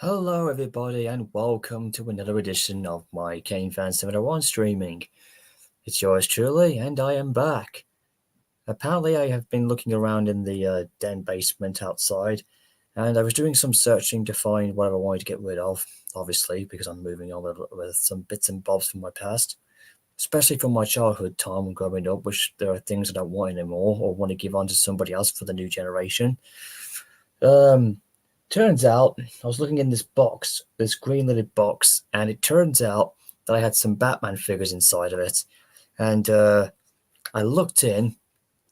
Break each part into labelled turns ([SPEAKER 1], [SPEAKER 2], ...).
[SPEAKER 1] Hello, everybody, and welcome to another edition of my Kane Fan 701 streaming. It's yours truly, and I am back. Apparently, I have been looking around in the den basement outside, and I was doing some searching to find whatever I wanted to get rid of, obviously, because I'm moving on with some bits and bobs from my past, especially from my childhood time when growing up, which there are things I don't want anymore or want to give on to somebody else for the new generation. Um, Turns out I was looking in this box, this green lidded box, and it turns out that I had some Batman figures inside of it. And I looked in,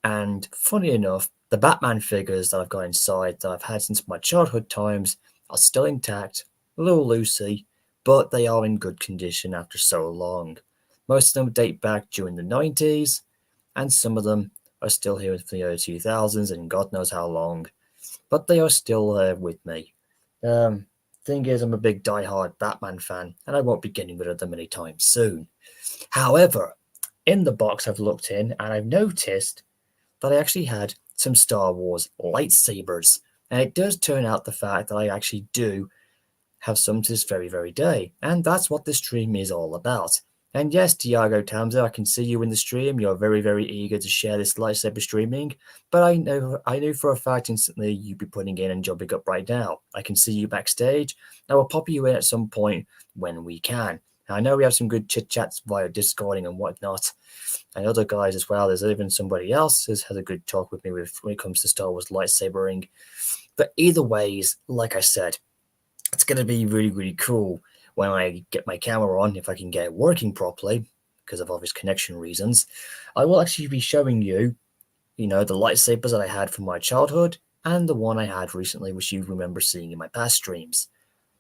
[SPEAKER 1] and funny enough, the Batman figures that I've got inside that I've had since my childhood times are still intact, a little loosey, but they are in good condition after so long. Most of them date back during the 90s, and some of them are still here in the early 2000s, and God knows how long, but they are still with me. Um, Thing is, I'm a big die-hard Batman fan, and I won't be getting rid of them anytime soon. However, in the box I've looked in, and I've noticed that I actually had some Star Wars lightsabers, and it does turn out the fact that I actually do have some to this very, very day, and that's what this stream is all about. And yes, Diago Tamza, I can see you in the stream. You're very, very eager to share this lightsaber streaming, but I know for a fact instantly you'd be putting in and jumping up right now. I can see you backstage. I will pop you in at some point when we can. I know we have some good chit chats via Discording and whatnot, and other guys as well. There's even somebody else who has a good talk with me when it comes to Star Wars lightsabering. But either ways, like I said, it's going to be really, really cool when I get my camera on, if I can get it working properly, because of obvious connection reasons. I will actually be showing you, the lightsabers that I had from my childhood and the one I had recently, which you remember seeing in my past streams.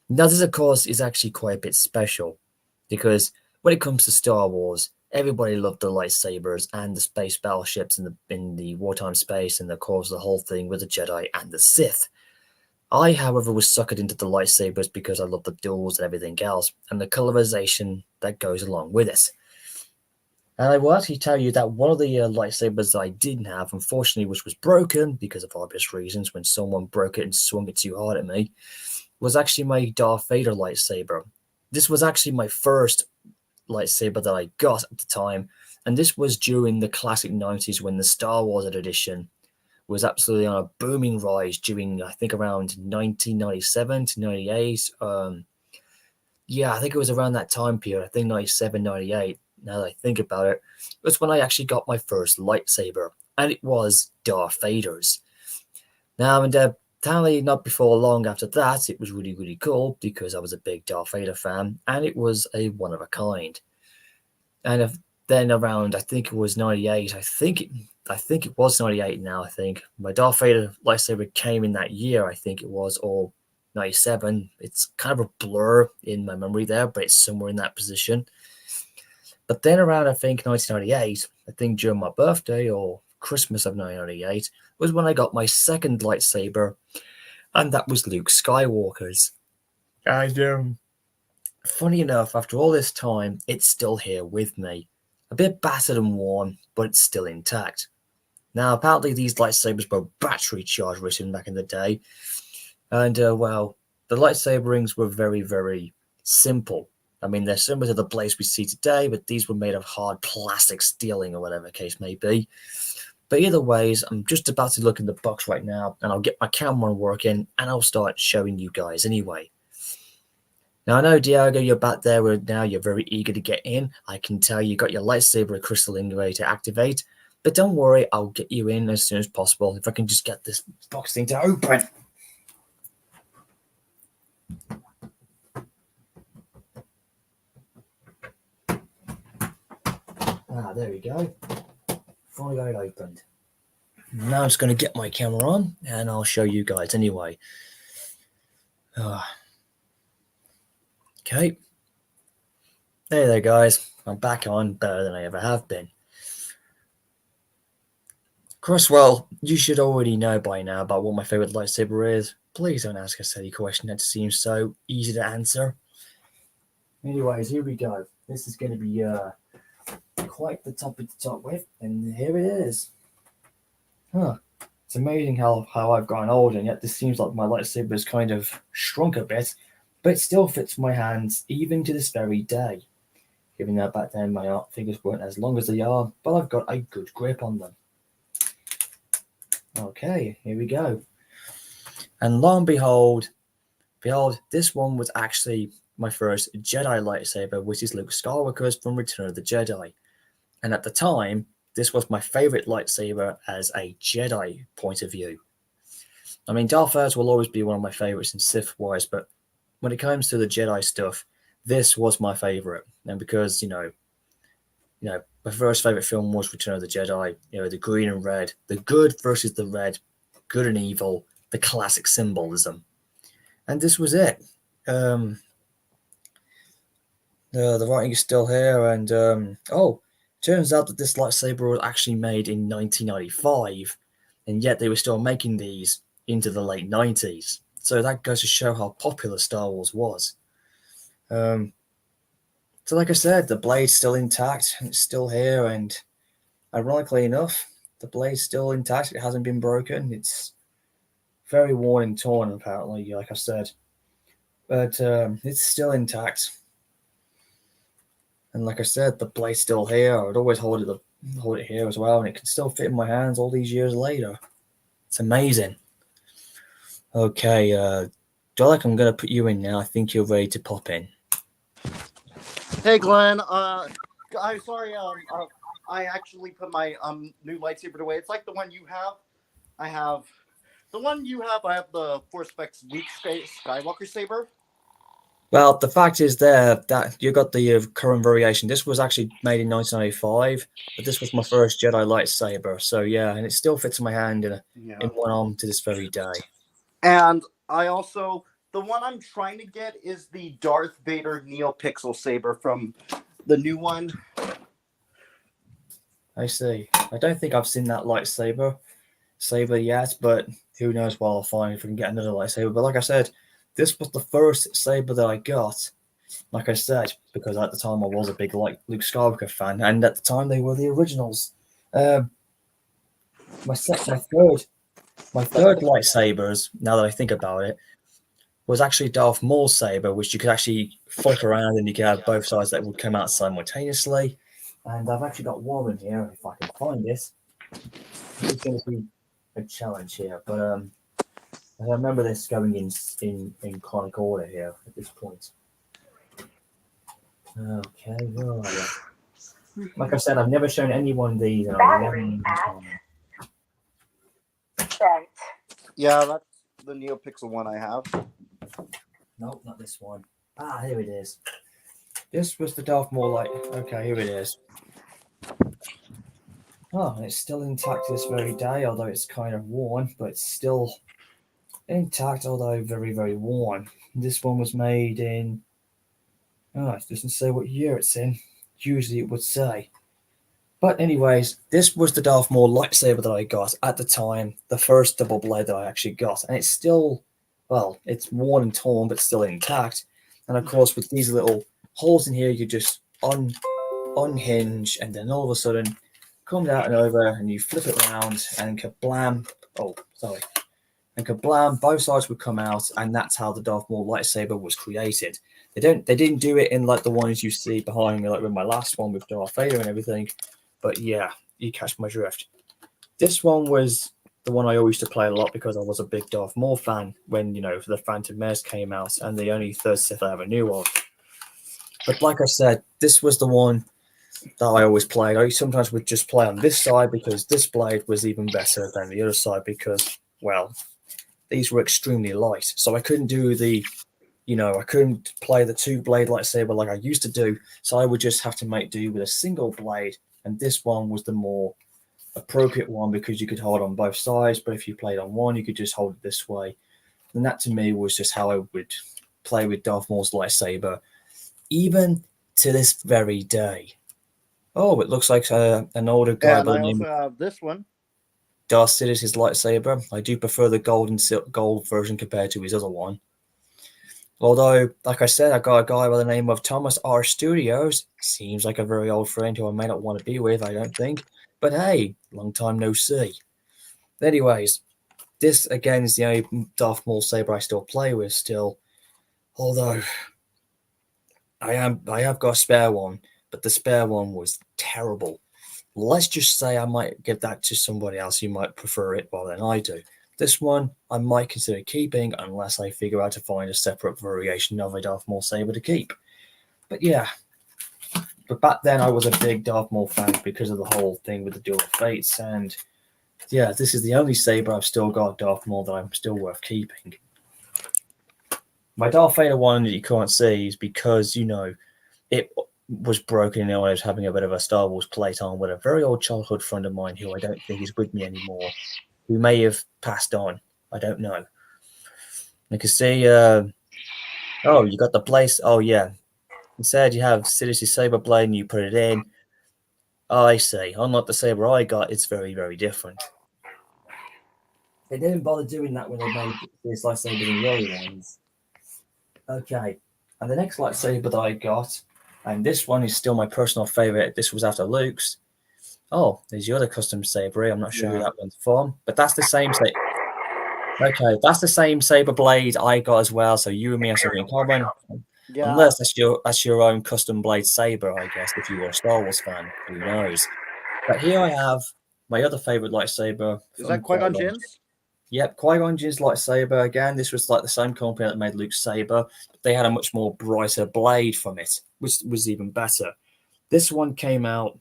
[SPEAKER 1] Now, this, of course, is actually quite a bit special because when it comes to Star Wars, everybody loved the lightsabers and the space battleships in the wartime space, and of course the whole thing with the Jedi and the Sith. I, however, was suckered into the lightsabers because I love the duels and everything else, and the colorization that goes along with it. And I will actually tell you that one of the lightsabers that I didn't have, unfortunately, which was broken because of obvious reasons when someone broke it and swung it too hard at me, was actually my Darth Vader lightsaber. This was actually my first lightsaber that I got at the time, and this was during the classic 90s when the Star Wars edition was absolutely on a booming rise during, I think, around 1997 to 98. Yeah, I think it was around that time period. I think 97, 98. Now that I think about it, was when I actually got my first lightsaber, and it was Darth Vader's. Now, and apparently not before long after that, it was really, really cool because I was a big Darth Vader fan, and it was a one of a kind. And then around, I think it was 98. I think it was 98 now. I think my Darth Vader lightsaber came in that year. I think it was, or 97. It's kind of a blur in my memory there, but it's somewhere in that position. But then around, I think 1998, I think during my birthday or Christmas of 1998 was when I got my second lightsaber, and that was Luke Skywalker's. And funny enough, after all this time, it's still here with me. A bit battered and worn, but it's still intact. Now, apparently these lightsabers were battery charged written back in the day. And, well, the lightsaberings were very, very simple. I mean, they're similar to the blades we see today, but these were made of hard plastic steeling or whatever the case may be. But either ways, I'm just about to look in the box right now, and I'll get my camera working, and I'll start showing you guys anyway. Now, I know, Diago, you're back there now. You're very eager to get in. I can tell you got your lightsaber crystal ingot to activate. But don't worry, I'll get you in as soon as possible. If I can just get this box thing to open. There we go. Finally got it opened. Now I'm just going to get my camera on, and I'll show you guys anyway. Okay. There, guys. I'm back on, better than I ever have been. Crosswell, you should already know by now about what my favorite lightsaber is. Please don't ask a silly question that seems so easy to answer. Anyways, here we go. This is going to be quite the topic to talk with, and here it is. It's amazing how I've gotten older, and yet this seems like my lightsaber has kind of shrunk a bit. but it still fits my hands even to this very day. Given that back then my art figures weren't as long as they are, but I've got a good grip on them. Okay, here we go. And lo and behold, this one was actually my first Jedi lightsaber, which is Luke Skywalker's from Return of the Jedi. And at the time, this was my favorite lightsaber as a Jedi point of view. I mean, Darth Vader's will always be one of my favorites in Sith-wise, but when it comes to the Jedi stuff, this was my favorite. And because, my first favorite film was Return of the Jedi, the green and red, the good versus the red, good and evil, the classic symbolism. And this was it. The writing is still here, and turns out that this lightsaber was actually made in 1995, and yet they were still making these into the late 90s. So that goes to show how popular Star Wars was. So like I said, the blade's still intact, it's still here, and ironically enough, the blade's still intact, it hasn't been broken, it's very worn and torn apparently, like I said. But it's still intact. And like I said, the blade's still here. I would always hold it here as well, and it can still fit in my hands all these years later. It's amazing. Okay, Dalek, I'm going to put you in now. I think you're ready to pop in.
[SPEAKER 2] Hey, Glenn. I'm sorry. I actually put my new lightsaber away. It's like the one you have. I have the Force Specs Luke Skywalker saber.
[SPEAKER 1] Well, the fact is that you got the current variation. This was actually made in 1995, but this was my first Jedi lightsaber. So yeah, and it still fits in my hand in one arm to this very day.
[SPEAKER 2] And I also, the one I'm trying to get is the Darth Vader NeoPixel saber from the new one.
[SPEAKER 1] I see. I don't think I've seen that lightsaber yet, but who knows what I'll find if I can get another lightsaber. But like I said, this was the first saber that I got, like I said, because at the time I was a big Luke Skywalker fan, and at the time they were the originals. My third lightsabers, now that I think about it, was actually Darth Maul's saber, which you could actually flick around and you could have both sides that would come out simultaneously. And I've actually got one in here, if I can find it. It's going to be a challenge here, but I remember this going in chronic order here at this point. Okay, where are you? Like I said, I've never shown anyone these.
[SPEAKER 3] Battery at
[SPEAKER 2] Yeah, that's the NeoPixel one I have.
[SPEAKER 1] Nope, not this one. Ah, here it is. This was the Darth Maul light. Okay, here it is. Oh, and it's still intact to this very day, although it's kind of worn, but it's still intact, although very, very worn. This one was made in... Oh, it doesn't say what year it's in. Usually it would say. But anyways, this was the Darth Maul lightsaber that I got at the time, the first double blade that I actually got. And it's still, well, it's worn and torn, but still intact. And of course, with these little holes in here, you just unhinge, and then all of a sudden, comes out and over, and you flip it around, and kablam! And kablam! Both sides would come out, and that's how the Darth Maul lightsaber was created. They didn't do it in like the ones you see behind me, like with my last one with Darth Vader and everything. But yeah, you catch my drift. This one was the one I always used to play a lot because I was a big Darth Maul fan when, the Phantom Menace came out, and the only third Sith I ever knew of. But like I said, this was the one that I always played. I sometimes would just play on this side because this blade was even better than the other side because, well, these were extremely light. So I couldn't do I couldn't play the two-blade lightsaber like I used to do. So I would just have to make do with a single blade. And this one was the more appropriate one because you could hold on both sides. But if you played on one, you could just hold it this way. And that to me was just how I would play with Darth Maul's lightsaber, even to this very day. Oh, it looks like an older guy by the name.
[SPEAKER 2] I also have this one.
[SPEAKER 1] Darth Sidis' lightsaber. I do prefer the gold version compared to his other one. Although, like I said, I got a guy by the name of Thomas R. Studios. Seems like a very old friend who I may not want to be with, I don't think. But hey, long time no see. Anyways, this again is the only Darth Maul saber I still play with still. Although I have got a spare one, but the spare one was terrible. Let's just say I might give that to somebody else who might prefer it more than I do. This one I might consider keeping unless I figure out to find a separate variation of a Darth Maul saber to keep. But yeah, but back then I was a big Darth Maul fan because of the whole thing with the Duel of Fates, and yeah, this is the only saber I've still got Darth Maul that I'm still worth keeping. My Darth Vader one that you can't see is because, it was broken and I was having a bit of a Star Wars playtime with a very old childhood friend of mine who I don't think is with me anymore, who may have passed on. I don't know. You can see, oh, you got the place. Oh, yeah. Instead, you have Sidious's saber blade and you put it in. Oh, I see. Unlike the saber I got, it's very, very different. They didn't bother doing that when they made this lightsaber in the early ones. Okay, and the next lightsaber that I got, and this one is still my personal favorite. This was after Luke's. Oh, there's your other custom saber. I'm not sure who that one's from, but that's the same saber. Okay, that's the same saber blade I got as well. So you and me are something in common.
[SPEAKER 2] Yeah.
[SPEAKER 1] Unless that's your own custom blade saber, I guess. If you were a Star Wars fan, who knows? But here I have my other favorite lightsaber.
[SPEAKER 2] Is that Qui-Gon Jinn's?
[SPEAKER 1] Yep, Qui-Gon Jinn's lightsaber. Again, this was like the same company that made Luke's saber, but they had a much more brighter blade from it, which was even better. This one came out.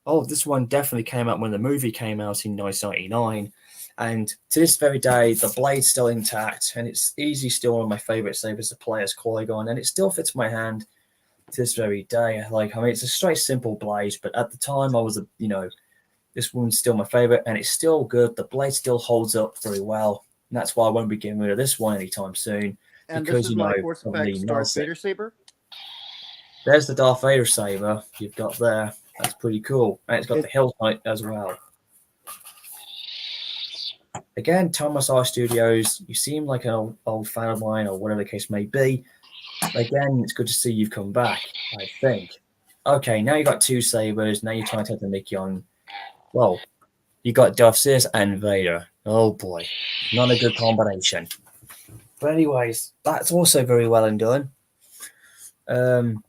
[SPEAKER 1] Oh, this one definitely came out when the movie came out in 1999. And to this very day, the blade's still intact, and it's easy still one of my favorite sabers to play as Qui-Gon, and it still fits my hand to this very day. Like, I mean, it's a straight, simple blade, but at the time, I was this one's still my favorite, and it's still good. The blade still holds up very well, and that's why I won't be getting rid of this one anytime soon.
[SPEAKER 2] And
[SPEAKER 1] because
[SPEAKER 2] this is my Force Effects Darth Vader saber.
[SPEAKER 1] There's the Darth Vader saber you've got there. That's pretty cool, and it's got the hilt height as well. Again, Thomas R Studios, you seem like an old fan of mine, or whatever the case may be. Again, it's good to see you've come back, I think. Okay, now you've got two sabers. Now you're trying to take the mickey on. Well, you got Darth Sidious and Vader. Oh boy, not a good combination. But anyways, that's also very well and done. And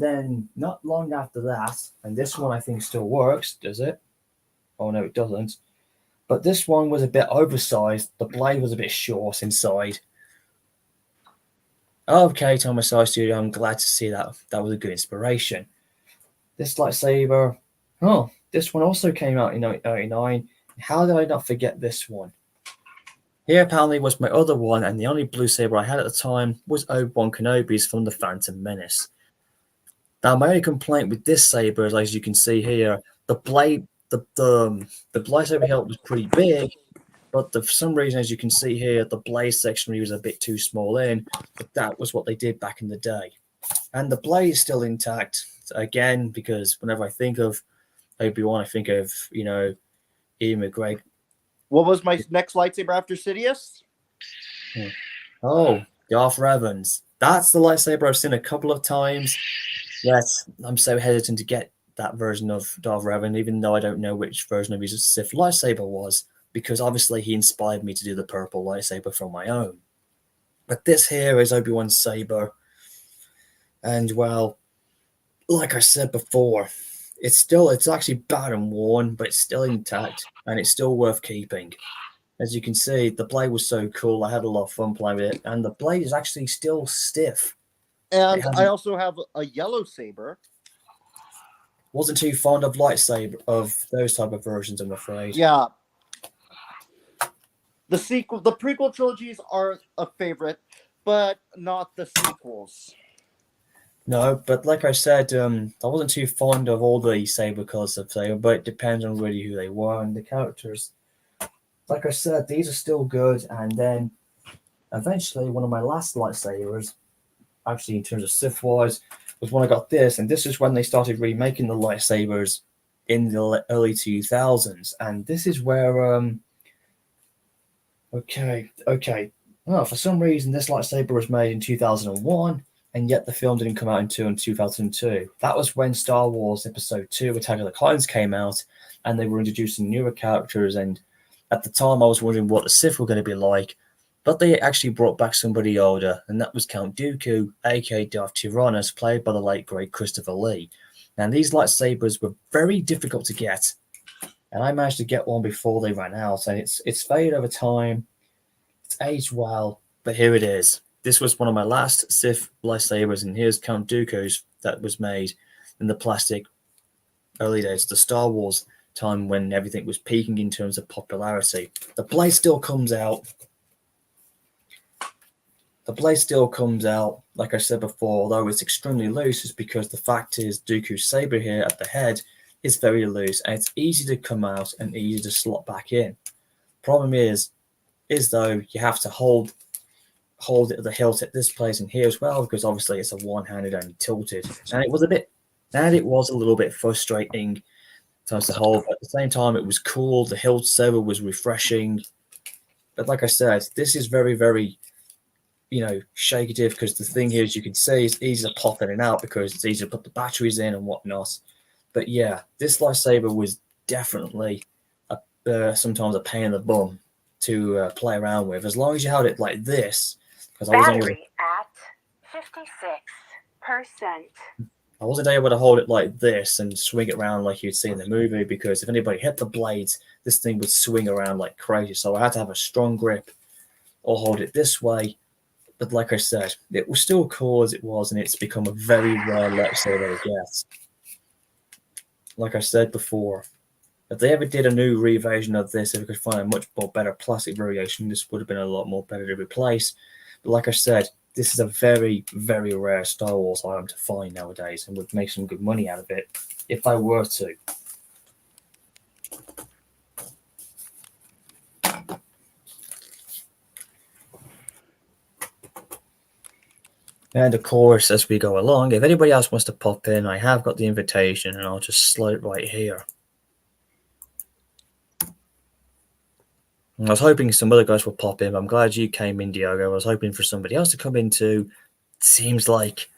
[SPEAKER 1] then not long after that, and this one I think still works, does it? Oh no, it doesn't. But this one was a bit oversized. The blade was a bit short inside. Okay, Thomas R Studio, I'm glad to see that. That was a good inspiration. This lightsaber, oh, this one also came out in 1999. How did I not forget this one? Here apparently was my other one, and the only blue saber I had at the time was Obi-Wan Kenobi's from The Phantom Menace. Now, my only complaint with this saber is, as you can see here, the blade, the lightsaber hilt was pretty big, but for some reason, as you can see here, the blade section was a bit too small in, but that was what they did back in the day. And the blade is still intact, again, because whenever I think of Obi-Wan, I think of, Ian McGregor.
[SPEAKER 2] What was my next lightsaber after Sidious?
[SPEAKER 1] Oh, Darth Revan's. That's the lightsaber I've seen a couple of times. Yes, I'm so hesitant to get that version of Darth Revan, even though I don't know which version of his Sith lightsaber was, because obviously he inspired me to do the purple lightsaber from my own. But this here is Obi-Wan's saber. And, well, like I said before, it's actually bad and worn, but it's still intact, and it's still worth keeping. As you can see, the blade was so cool. I had a lot of fun playing with it, and the blade is actually still stiff.
[SPEAKER 2] And I also have a yellow saber.
[SPEAKER 1] Wasn't too fond of lightsaber, of those type of versions, I'm afraid.
[SPEAKER 2] Yeah. The prequel trilogies are a favorite, but not the sequels.
[SPEAKER 1] No, but like I said, I wasn't too fond of all the saber colors of saber, but it depends on really who they were and the characters. Like I said, these are still good, and then eventually one of my last lightsabers, actually in terms of Sith-wise, was when I got this, and this is when they started remaking the lightsabers in the early 2000s, and this is where, okay. Well, for some reason, this lightsaber was made in 2001, and yet the film didn't come out until in 2002. That was when Star Wars Episode 2, Attack of the Clones came out, and they were introducing newer characters, and at the time I was wondering what the Sith were going to be like, But they actually brought back somebody older, and that was Count Dooku, aka Darth Tyrannus, played by the late great Christopher Lee. And these lightsabers were very difficult to get, and I managed to get one before they ran out. And it's faded over time, it's aged well, but here it is. This was one of my last Sith lightsabers, and here's Count Dooku's that was made in the plastic early days, the Star Wars time when everything was peaking in terms of popularity. The blade still comes out. The blade still comes out, like I said before, although it's extremely loose, is because the fact is Dooku's saber here at the head is very loose, and it's easy to come out and easy to slot back in. Problem is though you have to hold it at the hilt at this place and here as well, because obviously it's a one-handed and tilted, and it was a little bit frustrating times to hold. But at the same time, it was cool. The hilt saber was refreshing, but like I said, this is very, very shakeative, because the thing here, as you can see, it's easy to pop in and out because it's easy to put the batteries in and whatnot. But yeah, this lightsaber was definitely sometimes a pain in the bum to play around with, as long as you held it like this. Because
[SPEAKER 3] battery at 56%.
[SPEAKER 1] I wasn't able to hold it like this and swing it around like you'd see in the movie, because if anybody hit the blades, this thing would swing around like crazy. So I had to have a strong grip or hold it this way. But like I said, it was still cool as it was, and it's become a very rare lightsaber to get. Like I said before, if they ever did a new reversion of this, if we could find a much more better plastic variation, this would have been a lot more better to replace. But like I said, this is a very, very rare Star Wars item to find nowadays, and would make some good money out of it if I were to. And of course, as we go along, if anybody else wants to pop in, I have got the invitation, and I'll just slide it right here. I was hoping some other guys would pop in, but I'm glad you came in, Diogo. I was hoping for somebody else to come in too. It seems like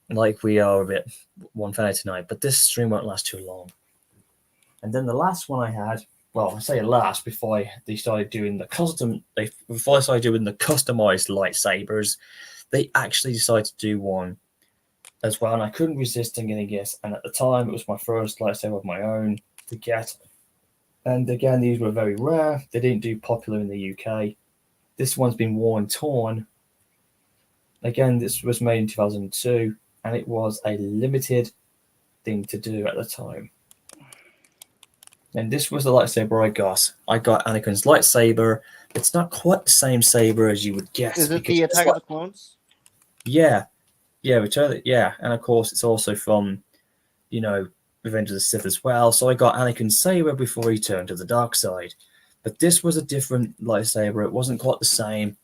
[SPEAKER 1] we are a bit one-sided tonight, but this stream won't last too long. And then the last one I had, well, I say last, before they started doing the customized lightsabers, they actually decided to do one as well, and I couldn't resist getting it. And at the time, it was my first lightsaber of my own to get. And again, these were very rare. They didn't do popular in the UK. This one's been worn torn. Again, this was made in 2002, and it was a limited thing to do at the time. And this was the lightsaber I got. I got Anakin's lightsaber. It's not quite the same saber as you would guess.
[SPEAKER 2] Is it the Attack of the Clones?
[SPEAKER 1] Yeah. Return. Yeah, and of course, it's also from, Revenge of the Sith as well. So I got Anakin's saber before he turned to the dark side. But this was a different lightsaber. It wasn't quite the same.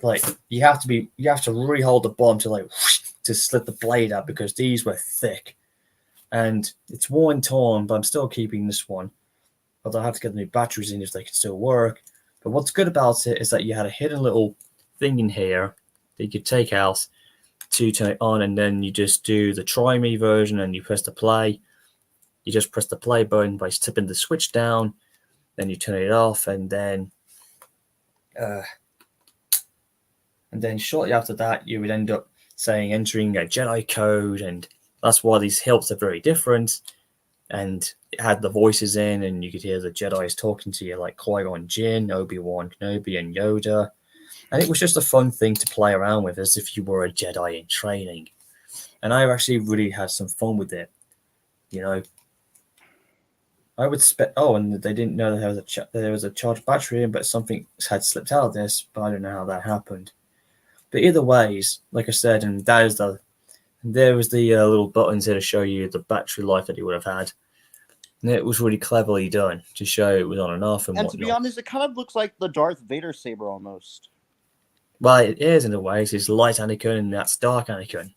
[SPEAKER 1] Like you have to really hold the bottom to slit the blade out, because these were thick. And it's worn torn, but I'm still keeping this one. Although I have to get the new batteries in if they can still work. But what's good about it is that you had a hidden little thing in here that you could take out to turn it on, and then you just do the try me version and you press the play. You just press the play button by tipping the switch down, then you turn it off, and then shortly after that you would end up entering a Jedi code, and that's why these hilts are very different. And it had the voices in, and you could hear the Jedis talking to you, like Qui-Gon Jinn, Obi-Wan Kenobi, and Yoda. And it was just a fun thing to play around with, as if you were a Jedi in training. And I actually really had some fun with it. I would and they didn't know that there was a charged battery in, but something had slipped out of this, but I don't know how that happened. But either ways, like I said, and there was the little buttons here to show you the battery life that it would have had. And it was really cleverly done to show it was on and off and whatnot.
[SPEAKER 2] To be honest, it kind of looks like the Darth Vader saber almost.
[SPEAKER 1] Well, it is in a way. It's light Anakin and that's dark Anakin.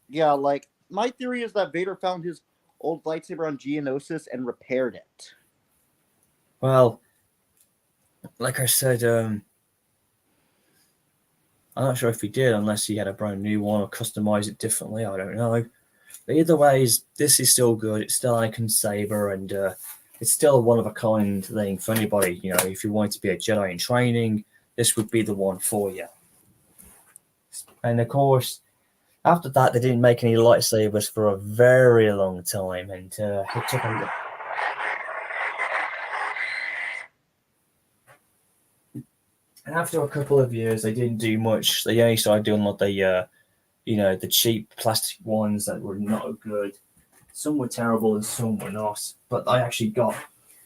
[SPEAKER 2] Yeah, like, my theory is that Vader found his old lightsaber on Geonosis and repaired it.
[SPEAKER 1] Well, like I said, I'm not sure if he did, unless he had a brand new one or customized it differently. I don't know. But either way, this is still good. It's still Anakin's saber, and it's still a one of a kind thing for anybody. You know, if you want to be a Jedi in training, this would be the one for you. And of course, after that, they didn't make any lightsabers for a very long time, and it took a. And after a couple of years, they didn't do much. They only started doing like the the cheap plastic ones that were not good. Some were terrible and some were not. But I actually got.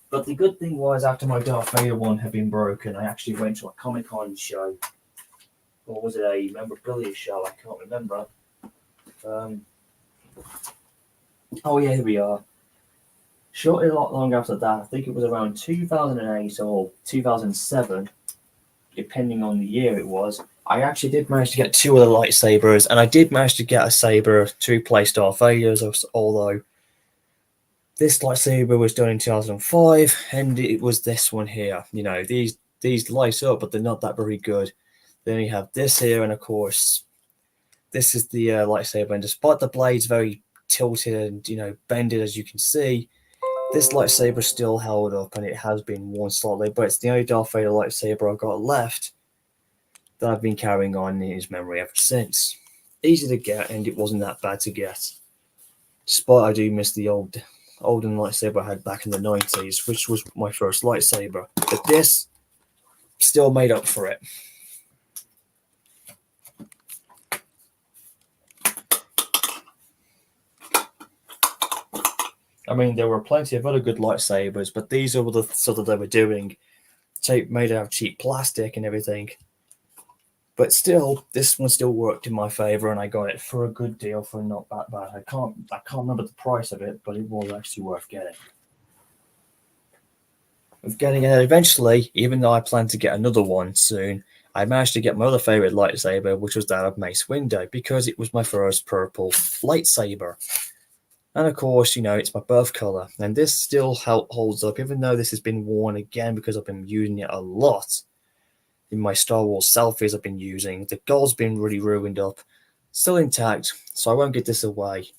[SPEAKER 1] But the good thing was, after my Darth Vader one had been broken, I actually went to a Comic-Con show. Or was it a memorabilia show? I can't remember. Oh yeah, here we are. Shortly, a lot long after that, I think it was around 2008 or 2007, depending on the year it was. I actually did manage to get two of the lightsabers, and I did manage to get a saber to replace Darth Vader's, although this lightsaber was done in 2005, and it was this one here. You know, these light up, but they're not that very good. Then you have this here, and of course, this is the lightsaber. And despite the blades very tilted and bended, as you can see, this lightsaber still held up, and it has been worn slightly. But it's the only Darth Vader lightsaber I've got left that I've been carrying on in his memory ever since. Easy to get, and it wasn't that bad to get. Despite I do miss the olden lightsaber I had back in the 90s, which was my first lightsaber. But this still made up for it. I mean, there were plenty of other good lightsabers, but these are the sort of they were doing. Made out of cheap plastic and everything. But still, this one still worked in my favor, and I got it for a good deal for not that bad. I can't remember the price of it, but it was actually worth getting. With getting it eventually, even though I plan to get another one soon, I managed to get my other favorite lightsaber, which was that of Mace Windu, because it was my first purple lightsaber. And of course, it's my birth color, and this still holds up, even though this has been worn again because I've been using it a lot. In my Star Wars selfies I've been using, the gold's been really ruined up. Still intact, so I won't get this away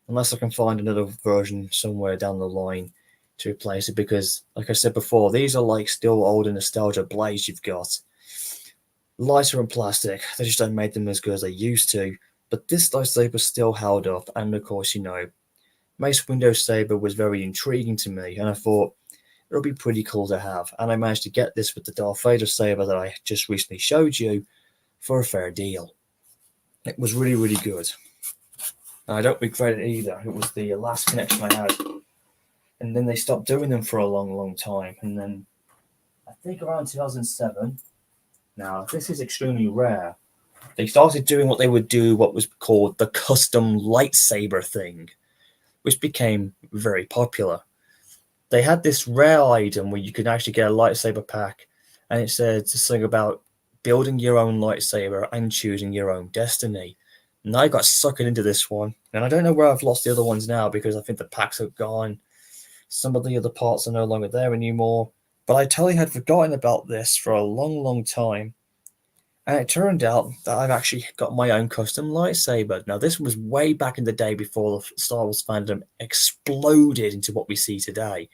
[SPEAKER 1] unless I can find another version somewhere down the line to replace it, because like I said before, these are like still older nostalgia blades you've got. Lighter and plastic, they just don't make them as good as they used to, but this lightsaber still held up, and of course, Mace Windu's saber was very intriguing to me, and I thought it'll be pretty cool to have. And I managed to get this with the Darth Vader saber that I just recently showed you for a fair deal. It was really, really good. And I don't regret it either. It was the last connection I had. And then they stopped doing them for a long, long time. And then I think around 2007, now this is extremely rare, they started doing what they would do, what was called the custom lightsaber thing, which became very popular. They had this rare item where you could actually get a lightsaber pack, and it said something about building your own lightsaber and choosing your own destiny. And I got suckered into this one, and I don't know where I've lost the other ones now, because I think the packs are gone. Some of the other parts are no longer there anymore. But I totally had forgotten about this for a long, long time. And it turned out that I've actually got my own custom lightsaber. Now, this was way back in the day before the Star Wars fandom exploded into what we see today.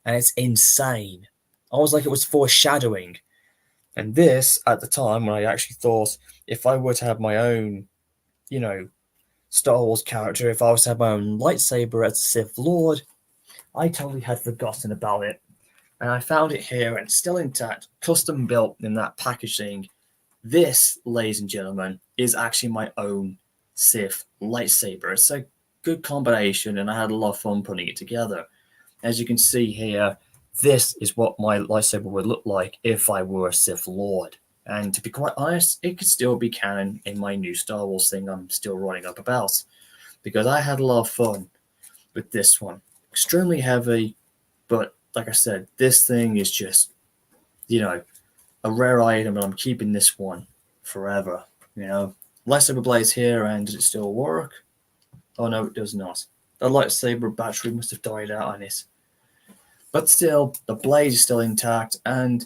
[SPEAKER 1] And it's insane. Almost like it was foreshadowing. And this, at the time, when I actually thought, if I were to have my own, Star Wars character, if I was to have my own lightsaber as a Sith Lord, I totally had forgotten about it. And I found it here, and it's still intact, custom built in that packaging. This, ladies and gentlemen, is actually my own Sith lightsaber. It's a good combination, and I had a lot of fun putting it together. As you can see here, this is what my lightsaber would look like if I were a Sith Lord. And to be quite honest, it could still be canon in my new Star Wars thing I'm still writing up about, because I had a lot of fun with this one. Extremely heavy, but like I said, this thing is just, a rare item, and I'm keeping this one forever. Lightsaber blade's here, and does it still work? Oh no, it does not. The lightsaber battery must have died out on it. But still, the blade is still intact, and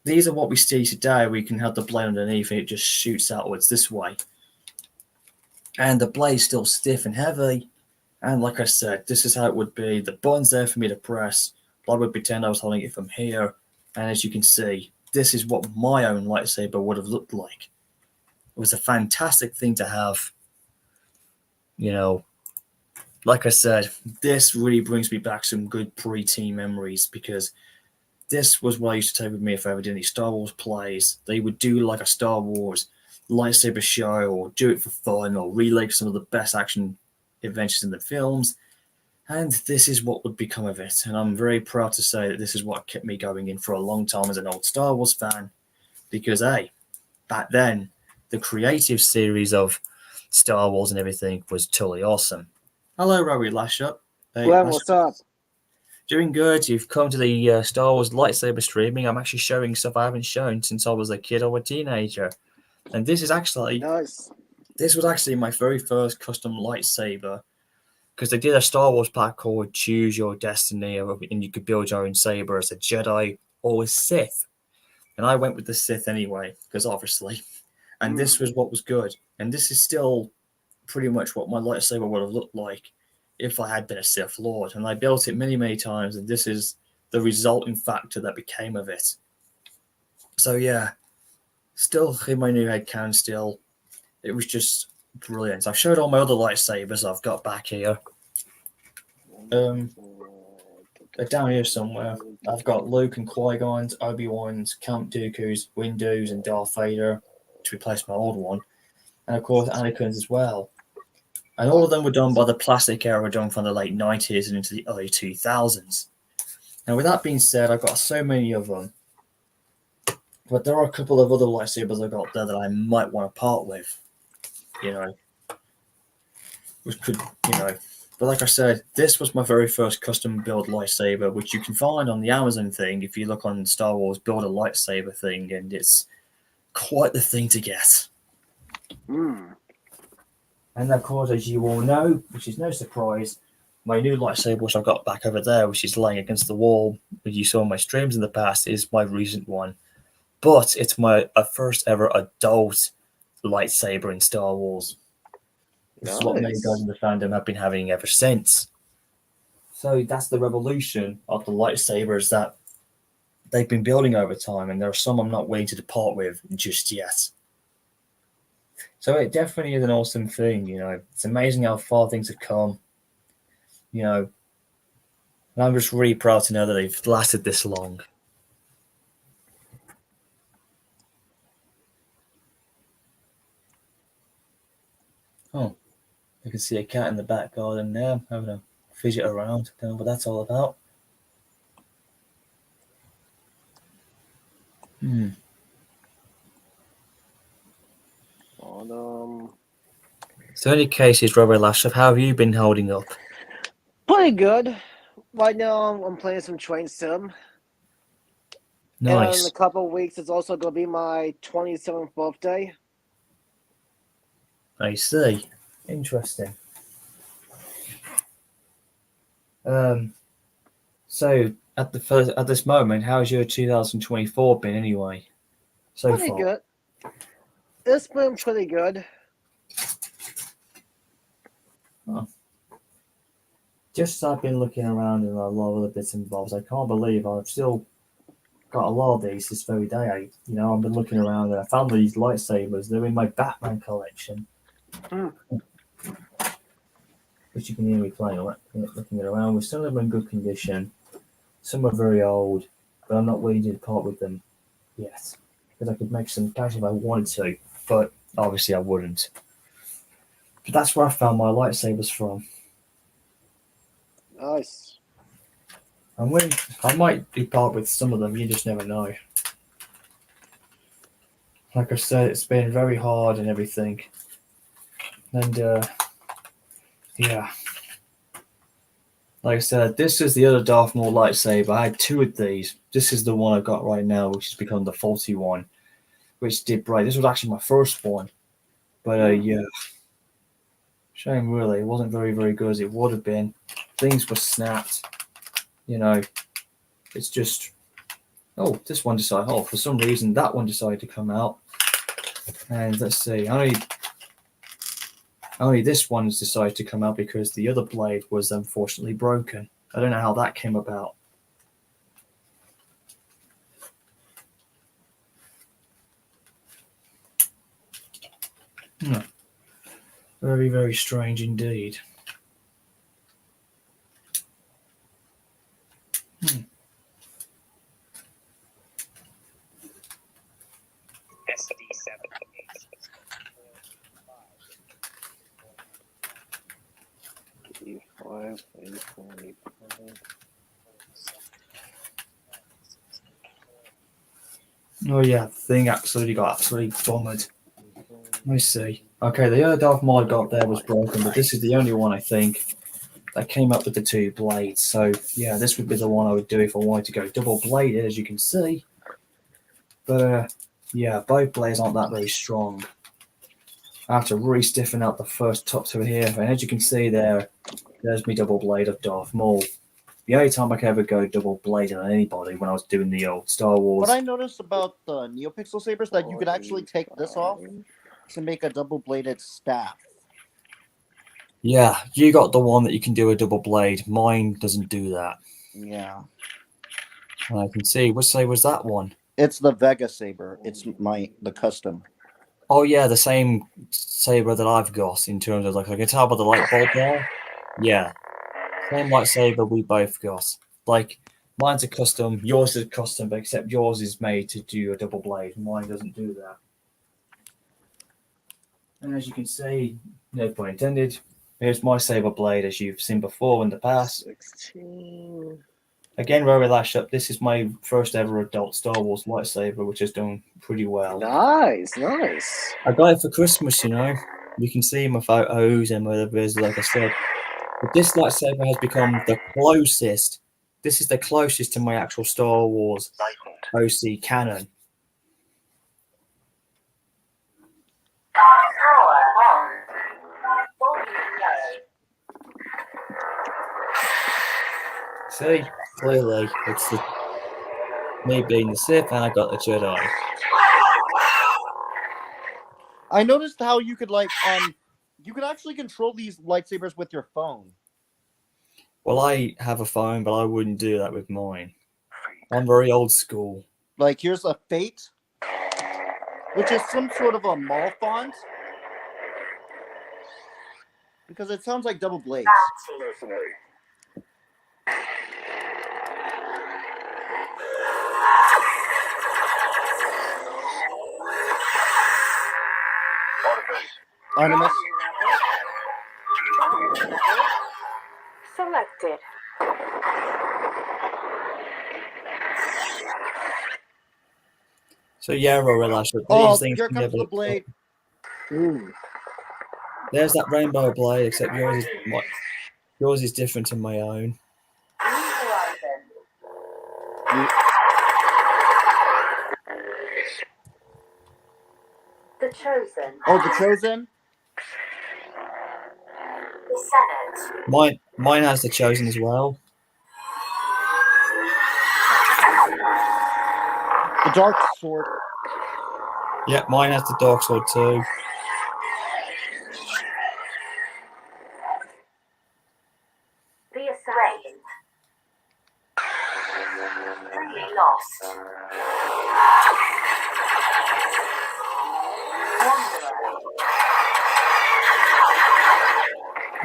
[SPEAKER 1] these are what we see today. We can have the blade underneath, and it just shoots outwards this way. And the blade's still stiff and heavy, And like I said, this is how it would be. The button's there for me to press. I would pretend I was holding it from here. And as you can see, this is what my own lightsaber would have looked like. It was a fantastic thing to have. You know, like I said, this really brings me back some good pre-teen memories because this was what I used to take with me if I ever did any Star Wars plays. They would do like a Star Wars lightsaber show or do it for fun or relay some of the best action adventures in the films. And this is what would become of it. And I'm very proud to say that this is what kept me going in for a long time as an old Star Wars fan. Because, hey, back then, the creative series of Star Wars and everything was totally awesome. Hello, Rory Lashup. Hey,
[SPEAKER 4] Glenn,
[SPEAKER 1] Lashup.
[SPEAKER 4] what's up?
[SPEAKER 1] Doing good. You've come to the Star Wars lightsaber streaming. I'm actually showing stuff I haven't shown since I was a kid or a teenager. And this was actually my very first custom lightsaber because they did a Star Wars pack called Choose Your Destiny, and you could build your own saber as a Jedi or a Sith. And I went with the Sith anyway, because obviously. And this was what was good. And this is still pretty much what my lightsaber would have looked like if I had been a Sith Lord. And I built it many, many times, and this is the resulting factor that became of it. So yeah, still in my new head canon still. It was just brilliant. I've showed all my other lightsabers I've got back here. They're down here somewhere. I've got Luke and Qui-Gon's, Obi-Wan's, Count Dooku's, Windu's, and Darth Vader to replace my old one. And of course Anakin's as well. And all of them were done by the plastic era done from the late 90s and into the early 2000s. Now with that being said, I've got so many of them. But there are a couple of other lightsabers I've got there that I might want to part with. You know. Which could, you know. But like I said, this was my very first custom build lightsaber, which you can find on the Amazon thing if you look on Star Wars Build a Lightsaber thing, and it's quite the thing to get. And of course, as you all know, which is no surprise, my new lightsaber, which I've got back over there, which is laying against the wall, which you saw in my streams in the past, is my recent one. But it's my first ever adult lightsaber in Star Wars. This is what many guys in the fandom have been having ever since. So that's the revolution of the lightsabers that they've been building over time, and there are some I'm not willing to depart with just yet. So it definitely is an awesome thing, you know. It's amazing how far things have come, you know. And I'm just really proud to know that they've lasted this long. Oh. You can see a cat in the back garden there having a fidget around. Don't know what that's all about. So in any cases, Robert Lashley, how have you been holding up?
[SPEAKER 4] Pretty good. Right now, I'm playing some Train Sim.
[SPEAKER 1] Nice.
[SPEAKER 4] And in a couple of weeks, it's also going to be my 27th birthday.
[SPEAKER 1] I see. Interesting. So at this moment, how's your 2024 been anyway? So
[SPEAKER 4] pretty
[SPEAKER 1] far,
[SPEAKER 4] good. It's been pretty good.
[SPEAKER 1] Oh. Just as I've been looking around in a lot of other bits and bobs, I can't believe I've still got a lot of these this very day. I've been looking around and I found these lightsabers. They're in my Batman collection. Which you can hear me playing, looking around with. Some of them are in good condition, some are very old, but I'm not willing to part with them yet. Because I could make some cash if I wanted to, but obviously I wouldn't. But that's where I found my lightsabers from.
[SPEAKER 4] Nice.
[SPEAKER 1] I might be part with some of them, you just never know. Like I said, it's been very hard and everything. And yeah. Like I said, this is the other Darth Maul lightsaber. I had two of these. This is the one I've got right now, which has become the faulty one, which did break. This was actually my first one. But yeah. Shame really. It wasn't very, very good as it would have been. Things were snapped. It's just... Oh, this one decided... Oh, for some reason, that one decided to come out. And let's see. Only this one's decided to come out because the other blade was unfortunately broken. I don't know how that came about. Very, very strange indeed.
[SPEAKER 4] E5, E4, E5.
[SPEAKER 1] Oh yeah, the thing got absolutely bombered. Let me see. Okay, the other Darth Maul I got there was broken, but this is the only one I think that came up with the two blades. So yeah, this would be the one I would do if I wanted to go double bladed, as you can see. But yeah, both blades aren't that very strong. I have to really stiffen out the first top two here, and as you can see there's me double blade of Darth Maul. The only time I could ever go double bladed on anybody when I was doing the old Star Wars.
[SPEAKER 2] What I noticed about the NeoPixel sabers that you could actually take this off to make a double-bladed staff.
[SPEAKER 1] Yeah, you got the one that you can do a double blade. Mine doesn't do that.
[SPEAKER 2] Yeah.
[SPEAKER 1] And I can see. What say was that one?
[SPEAKER 2] It's the Vega saber. It's the custom.
[SPEAKER 1] Oh yeah, the same saber that I've got in terms of like I can tell by the light bulb there. Yeah, same lightsaber we both got. Like mine's a custom, yours is a custom, but except yours is made to do a double blade. Mine doesn't do that. And as you can see, no pun intended. Here's my saber blade, as you've seen before in the past.
[SPEAKER 4] 16.
[SPEAKER 1] Again, Rory Lash Up. This is my first ever adult Star Wars lightsaber, which has done pretty well.
[SPEAKER 4] Nice, nice.
[SPEAKER 1] I got it for Christmas, you know. You can see my photos and whatever it is, like I said. But this lightsaber has become the closest. This is the closest to my actual Star Wars OC canon. See, clearly it's me being the Sith, and I got the Jedi.
[SPEAKER 2] I noticed how you could you could actually control these lightsabers with your phone.
[SPEAKER 1] Well, I have a phone, but I wouldn't do that with mine. I'm very old school.
[SPEAKER 2] Like here's a Fate, which is some sort of a mall font. Because it sounds like double blades.
[SPEAKER 3] Mercenary.
[SPEAKER 2] Artemis.
[SPEAKER 3] Selected.
[SPEAKER 1] So yeah, Rorella,
[SPEAKER 2] Oh,
[SPEAKER 1] these things
[SPEAKER 2] here comes the blade.
[SPEAKER 4] Ooh.
[SPEAKER 1] There's that rainbow blade, except yours is different to my own.
[SPEAKER 3] The Chosen.
[SPEAKER 2] Oh, the Chosen?
[SPEAKER 3] The Senate.
[SPEAKER 1] Mine has the Chosen as well.
[SPEAKER 2] The Dark Sword.
[SPEAKER 1] Yeah, mine has the Dark Sword too.
[SPEAKER 3] The Assassin. Really lost.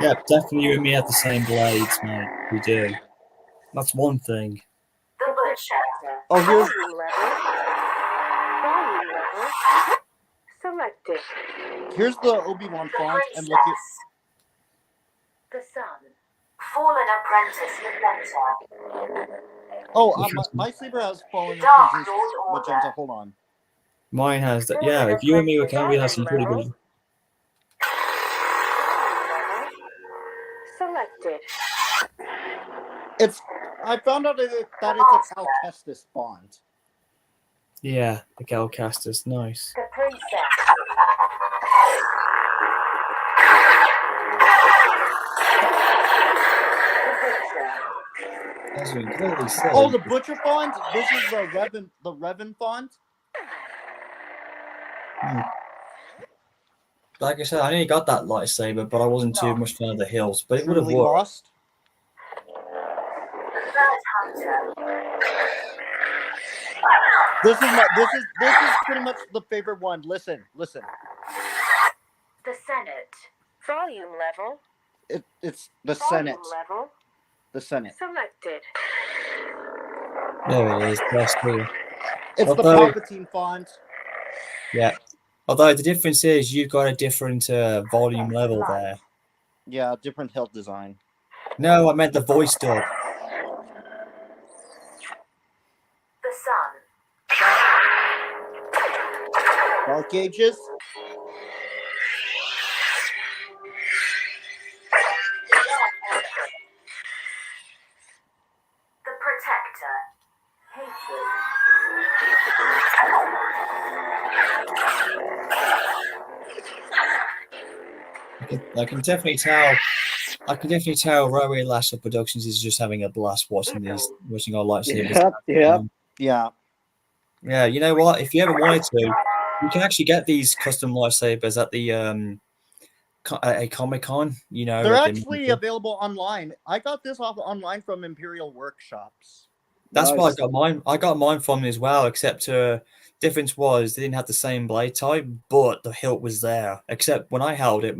[SPEAKER 1] Yeah, definitely you and me have the same blades, mate. We do. That's one thing.
[SPEAKER 3] The Butcher.
[SPEAKER 2] Oh, here's
[SPEAKER 3] Volume level. Selected.
[SPEAKER 2] here's the Obi-Wan font, and look at
[SPEAKER 3] The Sun. Fallen Apprentice Magenta.
[SPEAKER 2] oh, my saber has fallen
[SPEAKER 3] Dark
[SPEAKER 2] apprentice
[SPEAKER 3] Lord
[SPEAKER 2] magenta.
[SPEAKER 3] Order.
[SPEAKER 2] Hold on.
[SPEAKER 1] Mine has that. Yeah, if you and me can, we have some pretty good.
[SPEAKER 3] Selected.
[SPEAKER 2] I found out that it's a Cal Kestis font.
[SPEAKER 1] Yeah, the Galcasters, nice.
[SPEAKER 3] The Princess.
[SPEAKER 1] As you can clearly see.
[SPEAKER 2] Oh, the Butcher font. This is the Revan font.
[SPEAKER 1] like I said, I only got that lightsaber, but I wasn't too much fan of the hills. But it would have
[SPEAKER 2] Truly
[SPEAKER 1] worked.
[SPEAKER 2] lost.
[SPEAKER 3] The third hunter.
[SPEAKER 2] This is pretty much the favorite one. Listen.
[SPEAKER 3] The Senate. Volume level.
[SPEAKER 2] It's the Senate.
[SPEAKER 3] Level.
[SPEAKER 2] The Senate.
[SPEAKER 3] Selected.
[SPEAKER 1] There it is. That's cool.
[SPEAKER 2] It's
[SPEAKER 1] Although-
[SPEAKER 2] the Palpatine font.
[SPEAKER 1] Yeah. Although the difference is you've got a different volume level there.
[SPEAKER 2] Yeah, different hilt design.
[SPEAKER 1] No, I meant the voice dub.
[SPEAKER 3] The Sun.
[SPEAKER 2] Dark Ages.
[SPEAKER 3] The Protector. Hatred.
[SPEAKER 1] I can definitely tell. I can definitely tell Railway Lasso Productions is just having a blast watching our lightsabers.
[SPEAKER 4] Yep.
[SPEAKER 2] Yeah.
[SPEAKER 1] Yeah, you know what? If you ever wanted to, you can actually get these custom lightsabers at the at a Comic-Con. You know,
[SPEAKER 2] They're
[SPEAKER 1] at the-
[SPEAKER 2] actually available online. I got this off online from Imperial Workshops.
[SPEAKER 1] That's where I
[SPEAKER 4] Nice.
[SPEAKER 1] got mine. I got mine from as well, except difference was they didn't have the same blade type, but the hilt was there. Except when I held it,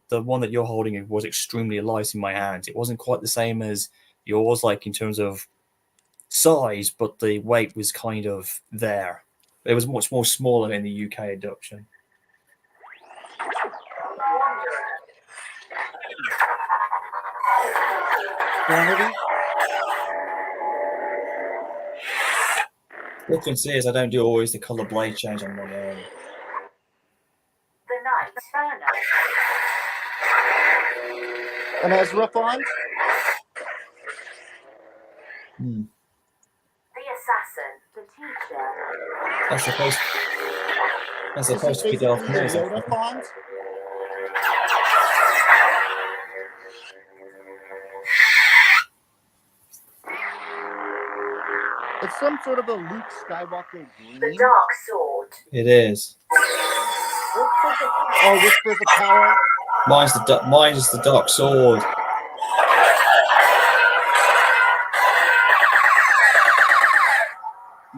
[SPEAKER 1] the one that you're holding was extremely light in my hands. It wasn't quite the same as yours, like in terms of size, but the weight was kind of there. It was much more smaller in the UK adoption.
[SPEAKER 2] Quantity.
[SPEAKER 1] Difference is I don't do always the color blade change on my own.
[SPEAKER 3] The Knight. Banner.
[SPEAKER 2] An Ezra font.
[SPEAKER 1] Hmm.
[SPEAKER 3] The Assassin. The Teacher.
[SPEAKER 1] That's supposed. That's
[SPEAKER 2] This
[SPEAKER 1] supposed
[SPEAKER 2] is
[SPEAKER 1] to be Darth
[SPEAKER 2] basically the
[SPEAKER 1] Vader.
[SPEAKER 2] Yoda font. It's some sort of a Luke Skywalker
[SPEAKER 3] The
[SPEAKER 2] green.
[SPEAKER 3] Dark Sword.
[SPEAKER 1] It is.
[SPEAKER 2] Oh, Whispers of Power.
[SPEAKER 1] Mine is the dark sword.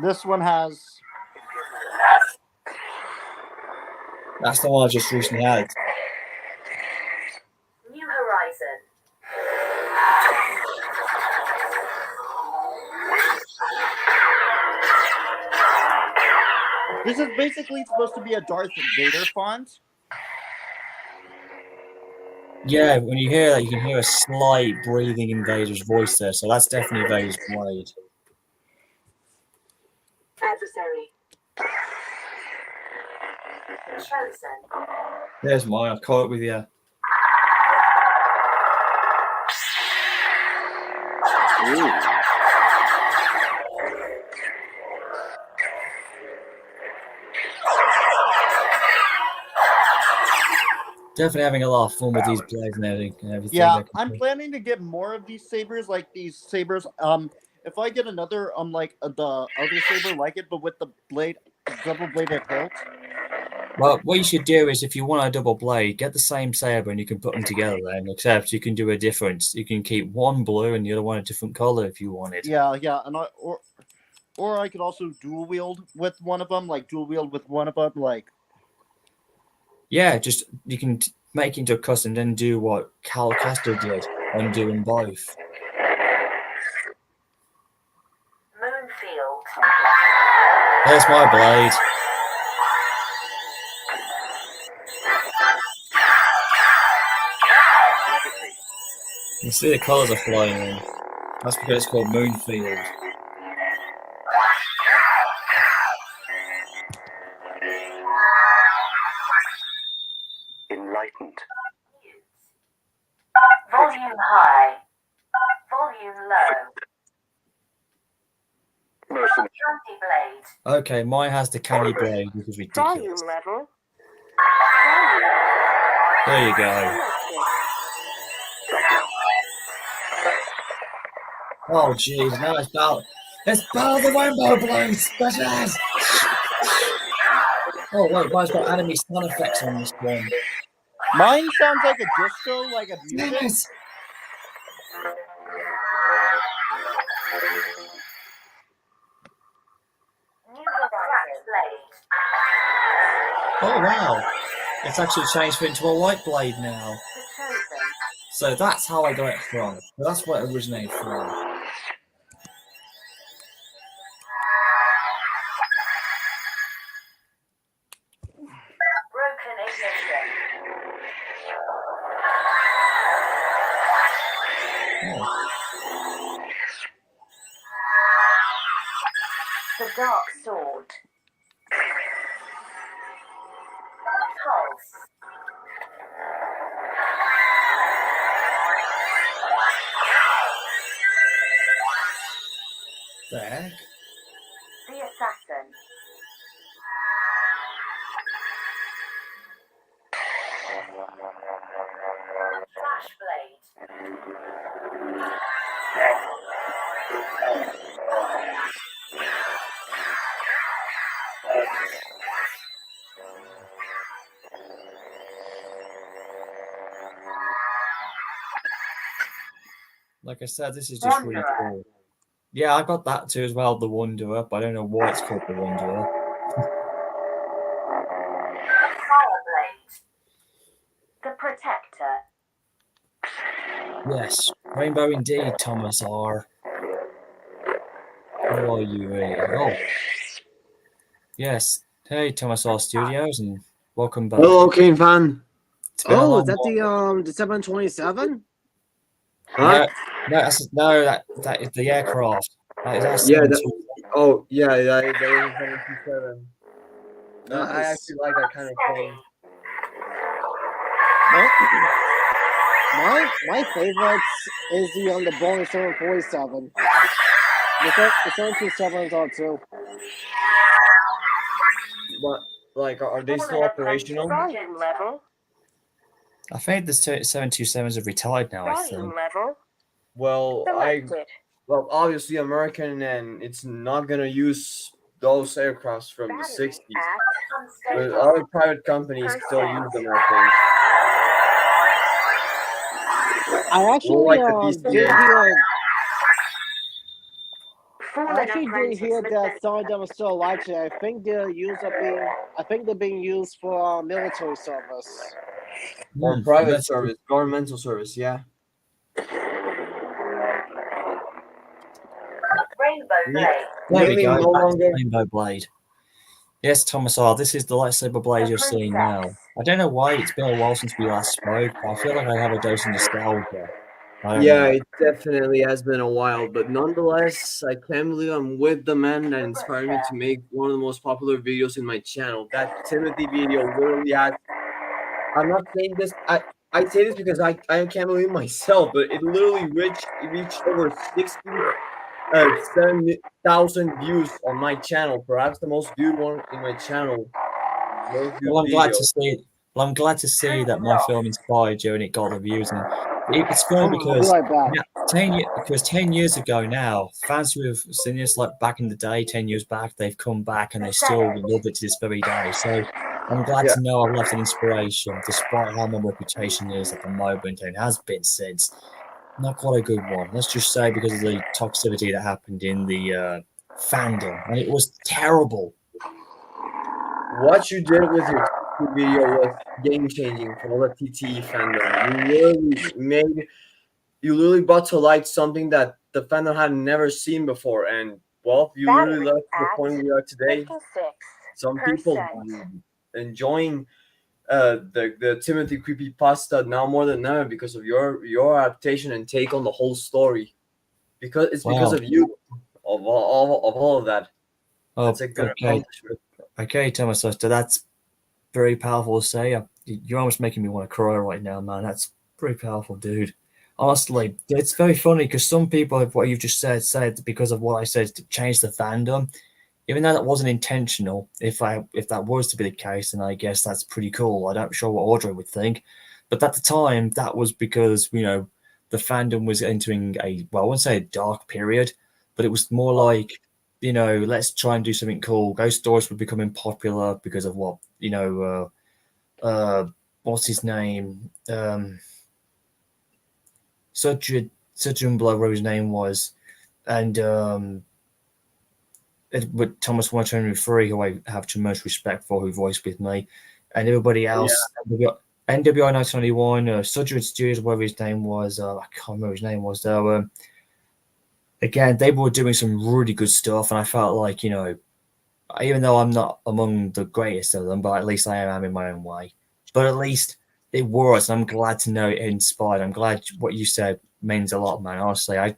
[SPEAKER 2] This one has.
[SPEAKER 1] That's the one I just recently had.
[SPEAKER 3] New Horizon.
[SPEAKER 2] This is basically supposed to be a Darth Vader font.
[SPEAKER 1] Yeah, when you hear that, you can hear a slight breathing in Vader's voice there, so that's definitely Vader's blade.
[SPEAKER 3] Adversary. Chosen.
[SPEAKER 1] There's mine. I've caught it with you.
[SPEAKER 2] Ooh.
[SPEAKER 1] Definitely having a lot of fun with these blades and everything.
[SPEAKER 2] Yeah,
[SPEAKER 1] that can
[SPEAKER 2] I'm
[SPEAKER 1] do.
[SPEAKER 2] planning to get more of these sabers, like these sabers. If I get another, like the other saber like it, but with the blade, double bladed hilt.
[SPEAKER 1] Well, what you should do is, if you want a double blade, get the same saber and you can put them together. Then, except you can do a difference. You can keep one blue and the other one a different color if you wanted.
[SPEAKER 2] Yeah, and or I could also dual wield with one of them, like dual wield with one of them, like.
[SPEAKER 1] Yeah, just you can make it into a custom, then do what Cal Castro did and do them both.
[SPEAKER 3] Moonfield.
[SPEAKER 1] There's my blade. You can see the colours are flying in. That's because it's called Moonfield.
[SPEAKER 5] Enlightened.
[SPEAKER 3] Volume high. Volume low.
[SPEAKER 5] Mercenary.
[SPEAKER 3] Candy blade.
[SPEAKER 1] Okay, mine has the candy blade, which is ridiculous.
[SPEAKER 3] level.
[SPEAKER 1] There you go. Oh jeez, now it's Battle of the Rainbow Blades! Yes! Oh wait, mine's got enemy sound effects on this one.
[SPEAKER 2] Mine sounds like a distro, like a music.
[SPEAKER 1] Yes.
[SPEAKER 3] New cracked blade.
[SPEAKER 1] Oh wow! It's actually changed into a light blade now.
[SPEAKER 3] The chosen.
[SPEAKER 1] So that's how I got it from. That's where it originated from.
[SPEAKER 3] Broken ignition.
[SPEAKER 1] Oh.
[SPEAKER 3] The dark sword. Pulse.
[SPEAKER 1] The heck?
[SPEAKER 3] The assassin. Flash blade.
[SPEAKER 1] Like I said, this is just really cool. Yeah, I got that too as well, the Wanderer, but I don't know why it's called the Wanderer.
[SPEAKER 3] Fire blade. The protector.
[SPEAKER 1] Yes, Rainbow indeed, Thomas R. How are you here? Oh. Yes. Hey, Thomas R Studios, and welcome back.
[SPEAKER 5] Hello, Kane fan.
[SPEAKER 1] It's been a
[SPEAKER 4] Oh,
[SPEAKER 1] long
[SPEAKER 4] is that
[SPEAKER 1] while.
[SPEAKER 4] the 727?
[SPEAKER 5] Huh?
[SPEAKER 1] No, that is the aircraft. That is our
[SPEAKER 5] Yeah,
[SPEAKER 1] 72.
[SPEAKER 5] Oh, yeah, that is a 727. I
[SPEAKER 4] Nice.
[SPEAKER 5] actually like that kind of plane.
[SPEAKER 4] My favorite is the Boeing 747. The 727s are too.
[SPEAKER 5] But, like, are they still operational?
[SPEAKER 3] Volume level.
[SPEAKER 1] I think the 727s have retired now, I
[SPEAKER 3] Volume
[SPEAKER 1] think.
[SPEAKER 3] level.
[SPEAKER 5] Well,
[SPEAKER 3] Selected.
[SPEAKER 5] well, obviously American, and it's not gonna use those aircrafts from the
[SPEAKER 3] Battery
[SPEAKER 5] 60s.
[SPEAKER 3] at
[SPEAKER 5] But
[SPEAKER 3] unstable.
[SPEAKER 5] other private companies still use them, I think.
[SPEAKER 4] I actually
[SPEAKER 5] like the
[SPEAKER 4] did
[SPEAKER 5] DCA.
[SPEAKER 4] hear.
[SPEAKER 3] Fallen
[SPEAKER 4] I actually did
[SPEAKER 3] apprentice
[SPEAKER 4] hear that
[SPEAKER 3] Smith-
[SPEAKER 4] some of them are still alive today. I think they're being used for military service.
[SPEAKER 5] Or
[SPEAKER 1] Hmm,
[SPEAKER 5] private
[SPEAKER 1] that's-
[SPEAKER 5] service, governmental service, yeah.
[SPEAKER 3] Rainbow blade.
[SPEAKER 1] There we
[SPEAKER 5] Mainly
[SPEAKER 1] go.
[SPEAKER 5] no
[SPEAKER 1] That's
[SPEAKER 5] longer.
[SPEAKER 1] Rainbow Blade. Yes, Thomas R. This is the lightsaber blade you're seeing now. I don't know why it's been a while since we last spoke, but I feel like I have a dose of nostalgia. I don't
[SPEAKER 5] Yeah,
[SPEAKER 1] know.
[SPEAKER 5] it definitely has been a while, but nonetheless, I can't believe I'm with the man that inspired me to make one of the most popular videos in my channel. That Timothy video literally has. I'm not saying this. I say this because I can't believe myself, but it literally reached over 7,000 views on my channel. Perhaps the most viewed one in my channel. Most viewed
[SPEAKER 1] Well, I'm glad
[SPEAKER 5] video.
[SPEAKER 1] to see. Well, I'm glad to see that my film inspired you and it got the views. And it's funny
[SPEAKER 4] I'll be
[SPEAKER 1] because
[SPEAKER 4] right back.
[SPEAKER 1] yeah, 10 years ago now, fans who have seen this like back in the day, 10 years back, they've come back and they still love it to this very day. So I'm glad
[SPEAKER 5] Yeah.
[SPEAKER 1] to know I've left an inspiration, despite how my reputation is at the moment and has been since. Not quite a good one. Let's just say because of the toxicity that happened in the fandom, and it was terrible.
[SPEAKER 5] What you did with your TT video was game changing for all the TTE fandom. You literally brought to light something that the fandom had never seen before, and well, you literally led to the point we are today.
[SPEAKER 3] 56%.
[SPEAKER 5] Some people enjoying the Timothy creepypasta now more than ever because of your adaptation and take on the whole story. Because it's because
[SPEAKER 1] Wow.
[SPEAKER 5] of you of all of that.
[SPEAKER 1] Oh,
[SPEAKER 5] That's a good
[SPEAKER 1] okay.
[SPEAKER 5] accomplishment.
[SPEAKER 1] Okay, Thomas Lester, that's very powerful to say. You're almost making me want to cry right now, man. That's pretty powerful, dude. Honestly, it's very funny because some people, what you've just said because of what I said to change the fandom, even though that wasn't intentional. If that was to be the case, then I guess that's pretty cool. I'm not sure what Audrey would think, but at the time, that was because the fandom was entering I wouldn't say a dark period, but it was more like let's try and do something cool. Ghost stories were becoming popular because of what what's his name? Sudjun Blow, whatever his name was, and with Thomas 123, who I have tremendous respect for, who voiced with me, and everybody else. Yeah. NWI 1991, Sudjun Studios, whatever his name was, I can't remember his name was though. Again, they were doing some really good stuff, and I felt like, you know, even though I'm not among the greatest of them, but at least I am in my own way. But at least it was, and I'm glad to know it inspired. I'm glad what you said means a lot, man. Honestly, I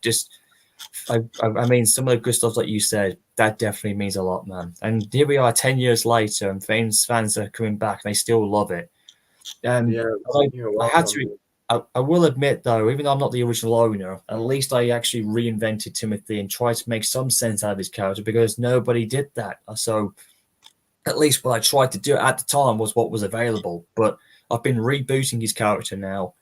[SPEAKER 1] mean, some of the good stuff that you said, that definitely means a lot, man. And here we are 10 years later, and fans are coming back, and they still love it. I will admit, though, even though I'm not the original owner, at least I actually reinvented Timothy and tried to make some sense out of his character, because nobody did that. So at least what I tried to do at the time was what was available. But I've been rebooting his character now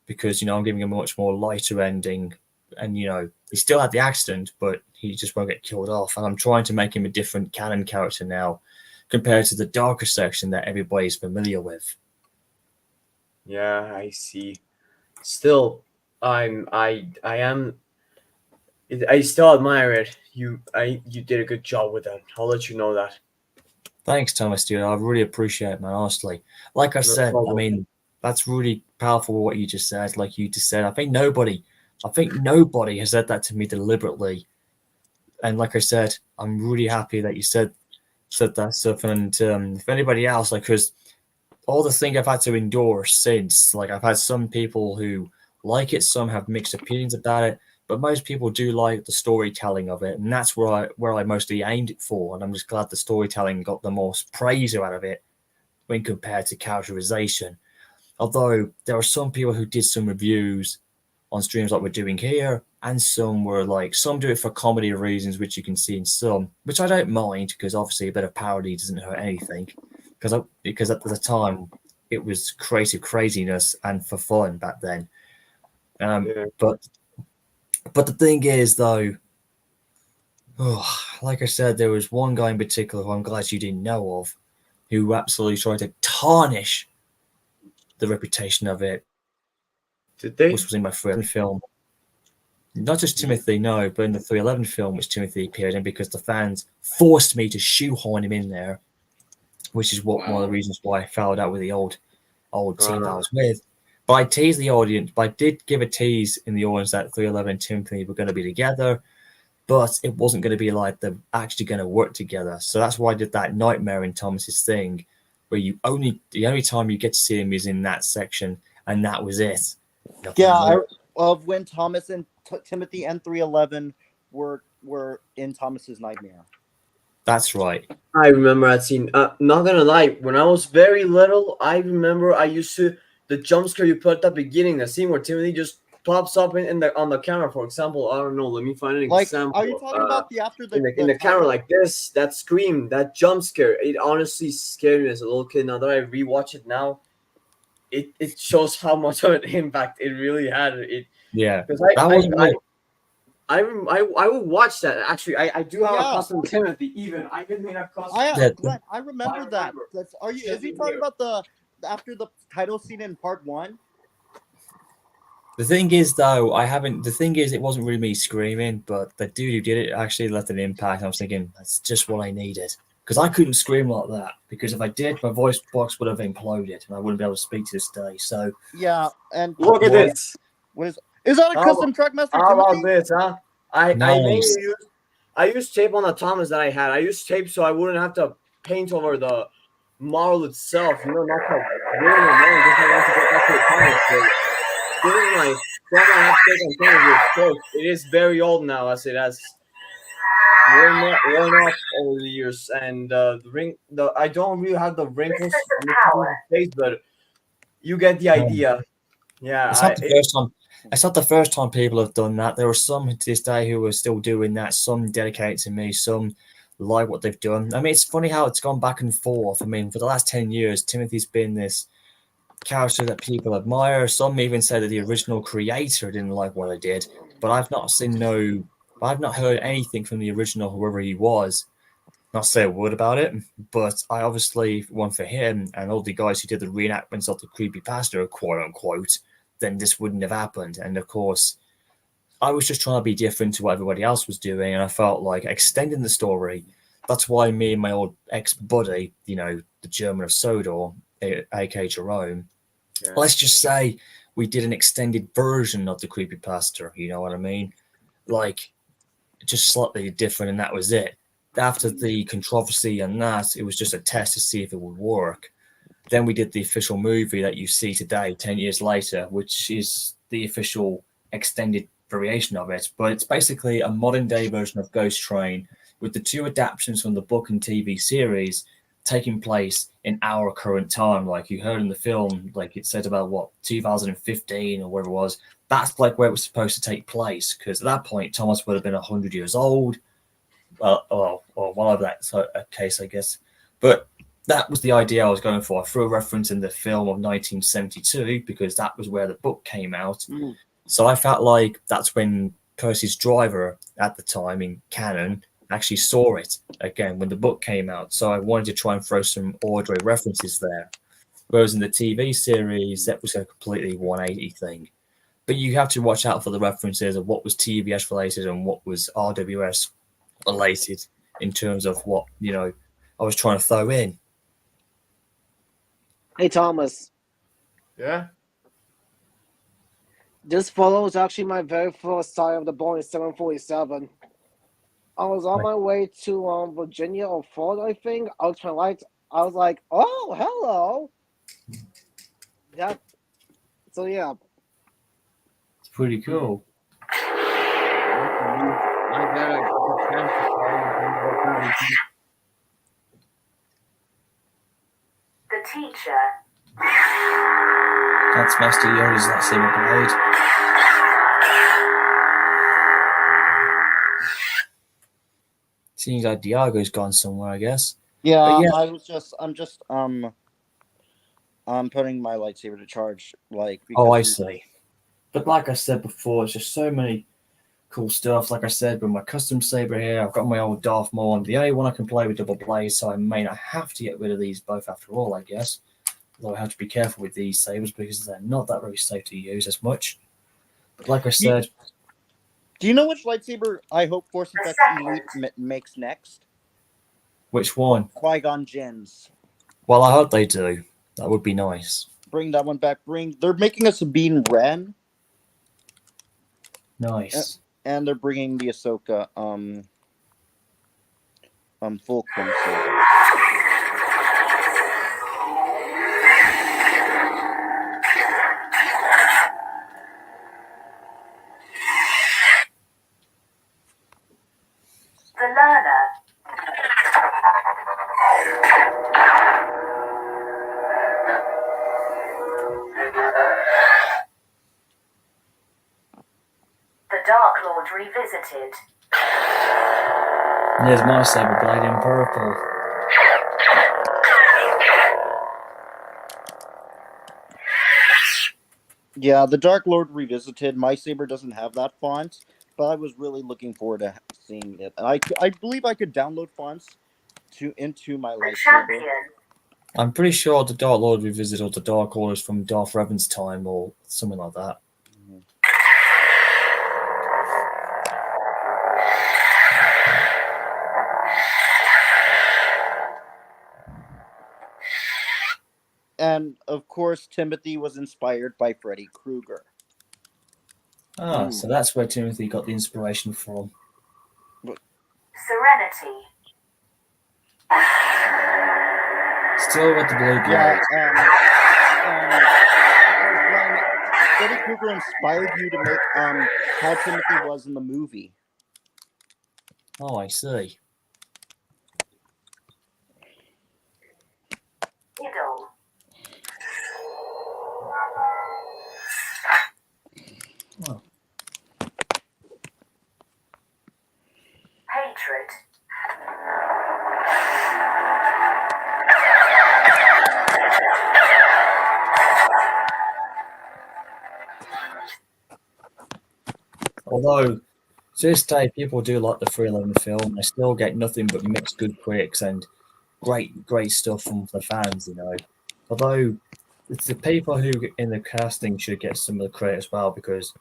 [SPEAKER 1] because, you know, I'm giving him a much more lighter ending. And, you know, he still had the accident, but he just won't get killed off. And I'm trying to make him a different canon character now compared to the darker section that everybody's familiar with.
[SPEAKER 5] Yeah, I see. Still, I still admire it. You did a good job with that. I'll let you know that.
[SPEAKER 1] Thanks, Thomas, dude. I really appreciate it, man. Honestly, like I said, problem. I mean, that's really powerful what you just said. Like you just said, I think nobody has said that to me deliberately. And like I said, I'm really happy that you said that stuff. And if anybody else, like, because all the thing I've had to endure since, like, I've had some people who like it, some have mixed opinions about it, but most people do like the storytelling of it, and that's where I mostly aimed it for. And I'm just glad the storytelling got the most praise out of it when compared to characterization. Although there are some people who did some reviews on streams like we're doing here, and some do it for comedy reasons, which you can see in some, which I don't mind, because obviously a bit of parody doesn't hurt anything. Because at the time it was creative craziness and for fun back then. But the thing is, though, like I said, there was one guy in particular who I'm glad you didn't know of, who absolutely tried to tarnish the reputation of it.
[SPEAKER 5] Did they?
[SPEAKER 1] Which was in my 311 film. Not just Timothy, no, but in the 311 film, which Timothy appeared in, because the fans forced me to shoehorn him in there, which is one of the reasons why I fouled out with the old team I was with. But I teased the audience, but I did give a tease in the audience that 311 and Timothy were going to be together, but it wasn't going to be like they're actually going to work together. So that's why I did that Nightmare in Thomas's thing, where the only time you get to see him is in that section, and that was it.
[SPEAKER 2] Of when Thomas and Timothy and 311 were in Thomas's Nightmare.
[SPEAKER 1] That's right.
[SPEAKER 5] I remember that scene. Not gonna lie, when I was very little, I remember I used to the jump scare you put at the beginning, the scene where Timothy just pops up on the camera. For example, I don't know. Let me find an example.
[SPEAKER 2] Are you talking about in
[SPEAKER 5] the camera like this? That scream, that jump scare. It honestly scared me as a little kid. Now that I rewatch it now, it shows how much of an impact it really had. Because I would watch that. Actually, I do have a custom Timothy. Even I didn't have custom.
[SPEAKER 2] I remember that. Is he talking about after the title scene in part 1?
[SPEAKER 1] The thing is, though, it wasn't really me screaming, but the dude who did it actually left an impact. I was thinking, that's just what I needed. Because I couldn't scream like that. Because if I did, my voice box would have imploded, and I wouldn't be able to speak to this day. So
[SPEAKER 2] yeah, and
[SPEAKER 5] look at this.
[SPEAKER 2] What is that? A custom Trackmaster?
[SPEAKER 5] How about this, huh? I used tape on the Thomas that I had. I used tape so I wouldn't have to paint over the model itself. You know, not to ruin the name. Just I want to get back to the Thomas. It is very old now, as it has worn off over the years, and I don't really have the wrinkles on the face, but you get the idea. Yeah,
[SPEAKER 1] it's not the first time people have done that. There are some to this day who are still doing that. Some dedicated to me, some like what they've done. I mean, it's funny how it's gone back and forth. I mean, for the last 10 years, Timothy's been this character that people admire. Some even said that the original creator didn't like what I did, but I've not heard anything from the original, whoever he was. not say a word about it, but I obviously won for him and all the guys who did the reenactments of the creepypasta, quote unquote, then this wouldn't have happened. And of course, I was just trying to be different to what everybody else was doing, and I felt like extending the story. That's why me and my old ex-buddy, the German of Sodor, aka Jerome,
[SPEAKER 5] Yeah.
[SPEAKER 1] let's just say we did an extended version of the creepypasta, you know what I mean? Like, just slightly different, and that was it. After the controversy and that, it was just a test to see if it would work. Then we did the official movie that you see today, 10 years later, which is the official extended variation of it. But it's basically a modern day version of Ghost Train with the two adaptations from the book and TV series taking place in our current time. Like you heard in the film, like it said about 2015 or whatever it was. That's like where it was supposed to take place, because at that point, Thomas would have been 100 years old. Or whatever that's a case, I guess. But that was the idea I was going for. I threw a reference in the film of 1972 because that was where the book came out. So I felt like that's when Percy's driver at the time in canon actually saw it again when the book came out. So I wanted to try and throw some Audrey references there. Whereas in the TV series, that was a completely 180 thing. But you have to watch out for the references of what was TBS related and what was RWS related in terms of what, I was trying to throw in.
[SPEAKER 4] Hey, Thomas.
[SPEAKER 2] Yeah.
[SPEAKER 4] This photo is actually my very first sight of the Boeing 747. I was on my way to Virginia or Ford, I think. I was I was like, oh, hello. Yeah. So yeah.
[SPEAKER 1] It's pretty cool.
[SPEAKER 5] I'm glad I got the chance to
[SPEAKER 3] The teacher.
[SPEAKER 1] That's Master Yoda's lightsaber blade. Seems like Diago's gone somewhere, I guess.
[SPEAKER 2] Yeah,
[SPEAKER 1] yeah.
[SPEAKER 2] I'm just putting my lightsaber to charge, like.
[SPEAKER 1] Oh, I see. But like I said before, it's just so many cool stuff. Like I said, with my custom saber here, I've got my old Darth Maul. I'm the only one I can play with double blades, so I may not have to get rid of these both after all, I guess. Although I have to be careful with these sabers because they're not that very safe to use as much. But like I said...
[SPEAKER 2] Do you know which lightsaber I hope Force Effects Elite makes next?
[SPEAKER 1] Which one?
[SPEAKER 2] Qui-Gon Jinn's.
[SPEAKER 1] Well, I hope they do. That would be nice.
[SPEAKER 2] Bring that one back. They're making a Sabine Wren.
[SPEAKER 1] Nice.
[SPEAKER 2] And they're bringing the Ahsoka Fulcrum saber.
[SPEAKER 3] The learner. The Dark Lord revisited.
[SPEAKER 1] There's my saber blade in purple.
[SPEAKER 2] Yeah, the Dark Lord revisited. My saber doesn't have that font, but I was really looking forward to seeing it. And I believe I could download fonts into my
[SPEAKER 3] The
[SPEAKER 2] lightsaber.
[SPEAKER 3] champion.
[SPEAKER 1] I'm pretty sure the Dark Lord revisited all the Dark Orders from Darth Revan's time or something like that.
[SPEAKER 2] And of course, Timothy was inspired by Freddy Krueger.
[SPEAKER 1] Ah, so that's where Timothy got the inspiration from.
[SPEAKER 3] Serenity.
[SPEAKER 1] Still with the blue blade.
[SPEAKER 2] Yeah, when Freddy Krueger inspired you to make how Timothy was in the movie.
[SPEAKER 1] Oh, I see.
[SPEAKER 3] Idol.
[SPEAKER 1] Oh.
[SPEAKER 3] Hatred.
[SPEAKER 1] Although To this day, people do like the thrill in the film. I still get nothing but mixed good critics and great stuff from the fans, you know. Although it's the people who in the casting should get some of the credit as well, because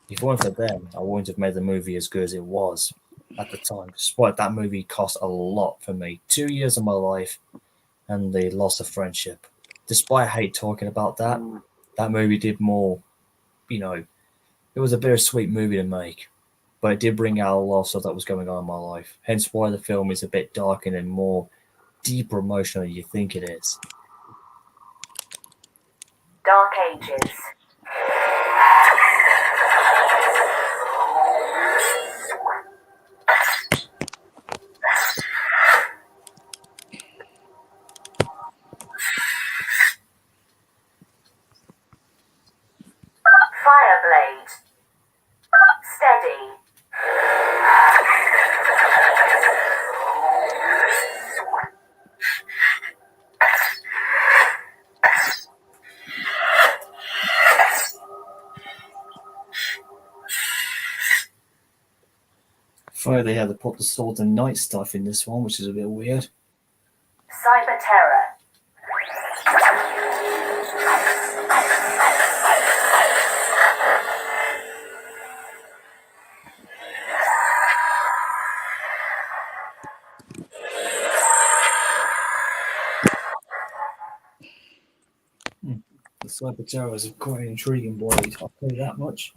[SPEAKER 1] if it weren't for them, I wouldn't have made the movie as good as it was at the time. Despite that movie cost a lot for me, 2 years of my life and the loss of friendship. Despite I hate talking about that, that movie did more. You know, it was a bittersweet movie to make, but it did bring out a lot of stuff that was going on in my life. Hence why the film is a bit darker and more deeper emotional than you think it is.
[SPEAKER 3] Dark Ages. Fireblade. Steady.
[SPEAKER 1] Funny they had to put the sword and knight stuff in this one, which is a bit weird.
[SPEAKER 3] Cyber Terror.
[SPEAKER 1] The Cyber Terror is quite an intriguing blade, I'll tell you that much.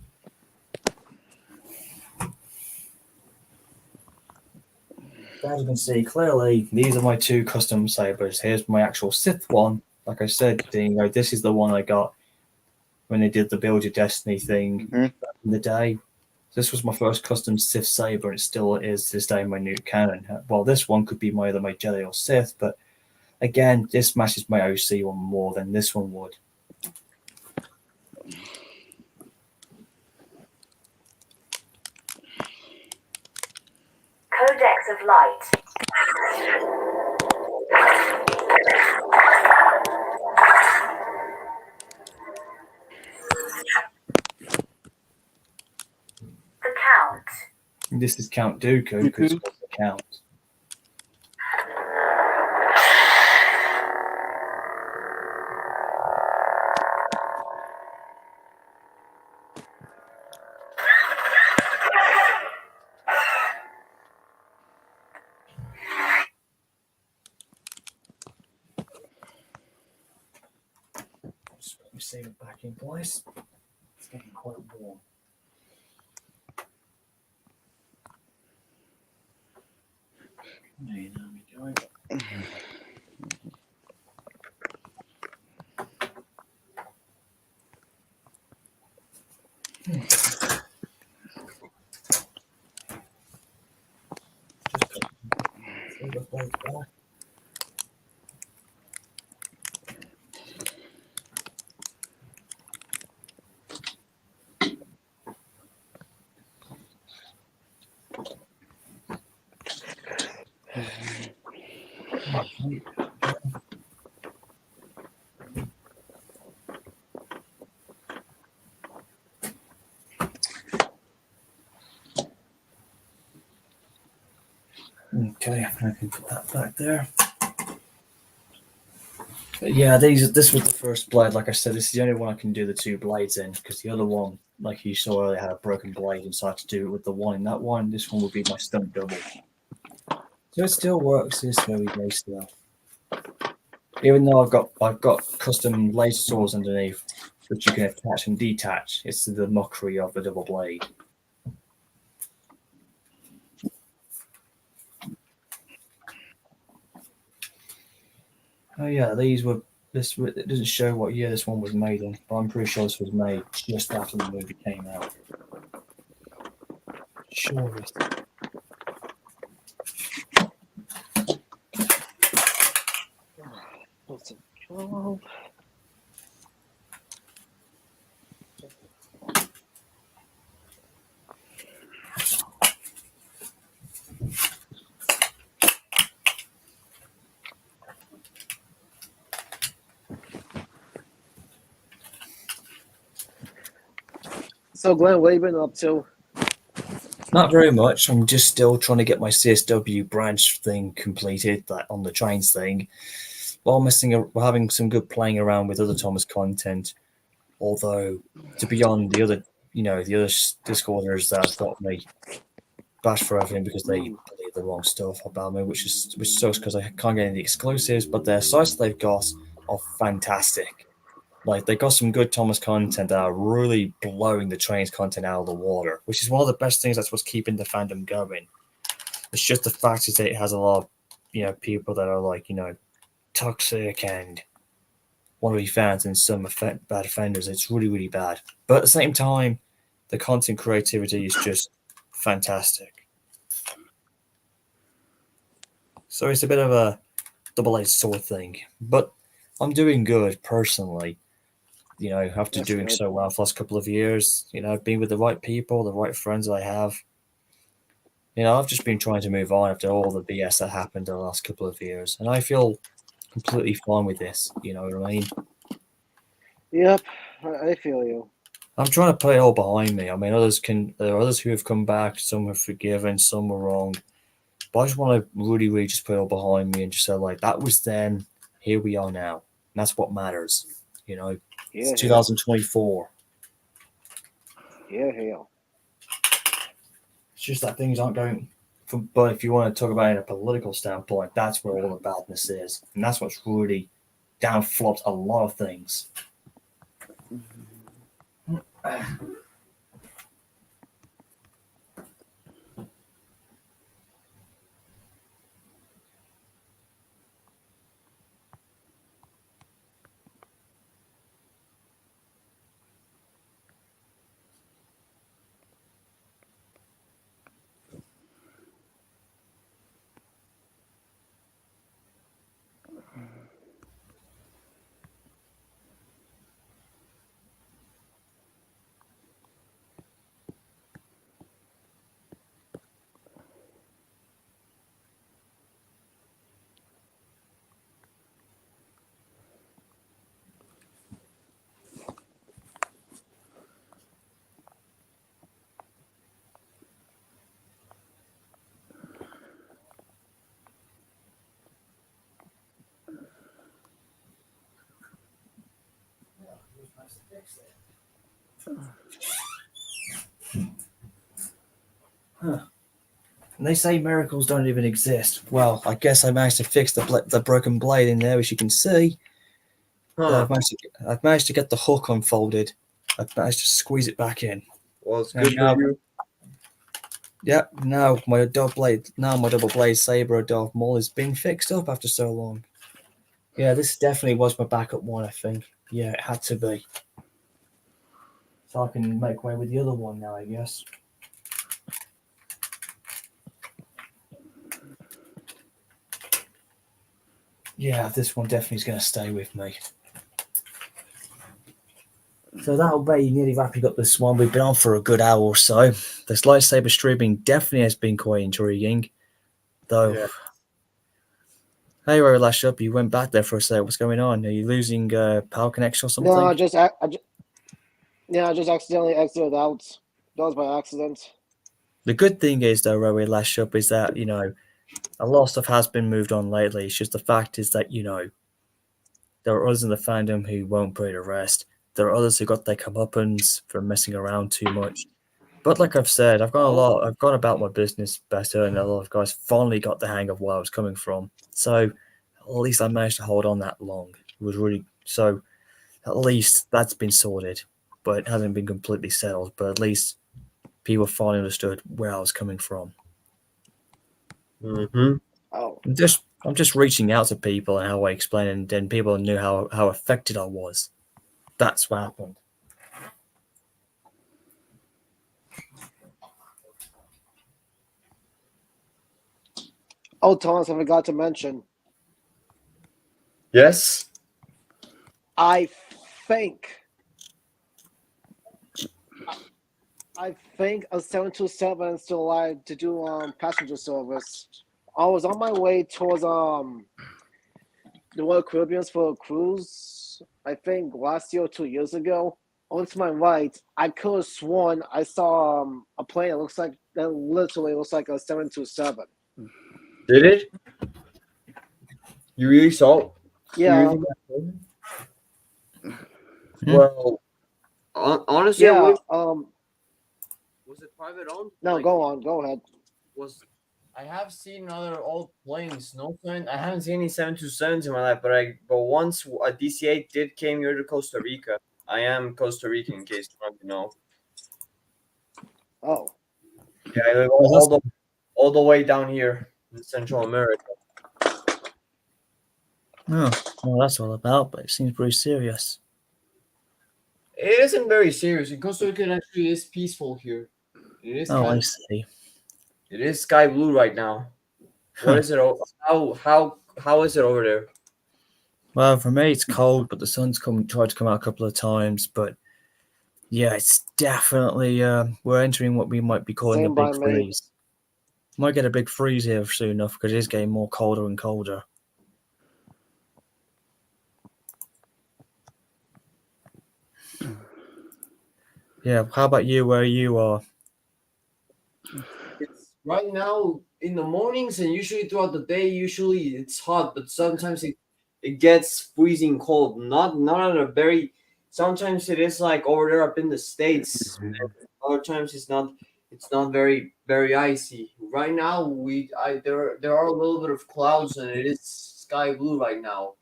[SPEAKER 1] As you can see, clearly, these are my two custom sabers. Here's my actual Sith one. Like I said, you know, this is the one I got when they did the Build Your Destiny thing back in the day. This was my first custom Sith saber, and it still is to this day my new cannon. Well, this one could be either my Jedi or Sith, but again, this matches my OC one more than this one would.
[SPEAKER 3] Codex of Light. The Count.
[SPEAKER 1] This is Count Dooku because it's the Count. Let me save it back in place. It's getting quite warm. Okay, there we go. Just put the back. Okay, I can put that back there. But yeah, this was the first blade. Like I said, this is the only one I can do the two blades in, because the other one, like you saw earlier, had a broken blade, and so I had to do it with the one in that one. This one would be my stunt double. So it still works this very day still. Even though I've got custom laser swords underneath, which you can attach and detach, it's the mockery of the double blade. Oh yeah, it doesn't show what year this one was made in, but I'm pretty sure this was made just after the movie came out. Sure.
[SPEAKER 4] So, Glenn, what have you been up to?
[SPEAKER 1] Not very much. I'm just still trying to get my CSW branch thing completed, that on the trains thing. While we're having some good playing around with other Thomas content. Although, to be on the other, the other Discorders that have got me bashed for everything because they believe the wrong stuff about me, which sucks because I can't get any exclusives. But their sites they've got are fantastic. Like they got some good Thomas content that are really blowing the trains content out of the water, which is one of the best things that's what's keeping the fandom going. It's just the fact is that it has a lot of people that are like toxic and want to be fans and some bad offenders. It's really really bad. But at the same time, the content creativity is just fantastic. So it's a bit of a double-edged sword thing. But I'm doing good personally. After
[SPEAKER 4] That's
[SPEAKER 1] doing
[SPEAKER 4] good.
[SPEAKER 1] so well for the last couple of years, I've been with the right people, the right friends that I have. I've just been trying to move on after all the BS that happened in the last couple of years, and I feel completely fine with this. You know what I mean?
[SPEAKER 4] Yep, I feel you.
[SPEAKER 1] I'm trying to put it all behind me. I mean, there are others who have come back, some have forgiven, some were wrong, but I just want to really, really just put it all behind me and just say like that was then, here we are now, and that's what matters. It's
[SPEAKER 4] Yeah,
[SPEAKER 1] 2024.
[SPEAKER 4] yeah.
[SPEAKER 1] It's just that things aren't going. But if you want to talk about it in a political standpoint, that's where all the badness is, and that's what's really down flopped a lot of things. Huh. And they say miracles don't even exist. Well, I guess I managed to fix the broken blade in there, as you can see.
[SPEAKER 5] Huh.
[SPEAKER 1] I've managed to get the hook unfolded. I've managed to squeeze it back in.
[SPEAKER 5] Well, it's
[SPEAKER 1] And
[SPEAKER 5] good for you.
[SPEAKER 1] Yeah, now my double blade saber of Darth Maul is being fixed up after so long. Yeah, this definitely was my backup one, I think. Yeah, it had to be. So I can make way with the other one now, I guess. Yeah, this one definitely is going to stay with me. So that'll be nearly wrapping up this one. We've been on for a good hour or so. This lightsaber streaming definitely has been quite intriguing. Though,
[SPEAKER 5] Yeah.
[SPEAKER 1] hey, Rory Lashup, you went back there for a sec. What's going on? Are you losing power connection or something?
[SPEAKER 4] No, I just accidentally exited out. That was by accident.
[SPEAKER 1] The good thing is, though, Rory Lashup, is that, a lot of stuff has been moved on lately. It's just the fact is that, there are others in the fandom who won't put it to rest. There are others who got their comeuppance for messing around too much. But like I've said, I've gone about my business better, and a lot of guys finally got the hang of where I was coming from. So at least I managed to hold on that long. It was really so. At least that's been sorted, but it hasn't been completely settled. But at least people finally understood where I was coming from.
[SPEAKER 5] Mm-hmm.
[SPEAKER 4] Oh,
[SPEAKER 1] I'm just reaching out to people and how I explain, and then people knew how affected I was. That's what happened.
[SPEAKER 4] oh, Thomas, I forgot to mention.
[SPEAKER 5] Yes.
[SPEAKER 4] I think a 727 is still alive to do passenger service. I was on my way towards the Royal Caribbean for a cruise. I think last year or 2 years ago. On to my right, I could have sworn I saw a plane that looks like that literally looks like a 727.
[SPEAKER 5] Did it? You really saw?
[SPEAKER 4] Yeah,
[SPEAKER 5] You really well, honestly,
[SPEAKER 4] yeah.
[SPEAKER 5] was it private owned?
[SPEAKER 4] No,
[SPEAKER 5] Like,
[SPEAKER 4] go on, go ahead.
[SPEAKER 5] was I have seen other old planes. No plane. I haven't seen any 727s in my life, but once a DC-8 did came here to Costa Rica. I am Costa Rican, in case you want to know.
[SPEAKER 4] Oh,
[SPEAKER 5] Yeah, I live
[SPEAKER 1] Well, that's-
[SPEAKER 5] all the way down here in Central America.
[SPEAKER 1] Oh, well, that's all about, but it seems pretty serious.
[SPEAKER 5] It isn't very serious. In Costa Rica, it actually is peaceful here. It is
[SPEAKER 1] Oh,
[SPEAKER 5] kind
[SPEAKER 1] I
[SPEAKER 5] of,
[SPEAKER 1] see.
[SPEAKER 5] it is sky blue right now. What is it? How is it over there?
[SPEAKER 1] Well, for me, it's cold, but the sun's tried to come out a couple of times. But yeah, it's definitely we're entering what we might be calling a
[SPEAKER 4] same by
[SPEAKER 1] big
[SPEAKER 4] me.
[SPEAKER 1] freeze. Might get a big freeze here soon enough because it is getting more colder and colder. Yeah, how about you? Where you are?
[SPEAKER 5] It's right now in the mornings and usually throughout the day. Usually it's hot, but sometimes it gets freezing cold. Not at a very. Sometimes it is like over there up in the states. And other times it's not very icy. Right now there are a little bit of clouds and it is sky blue right now.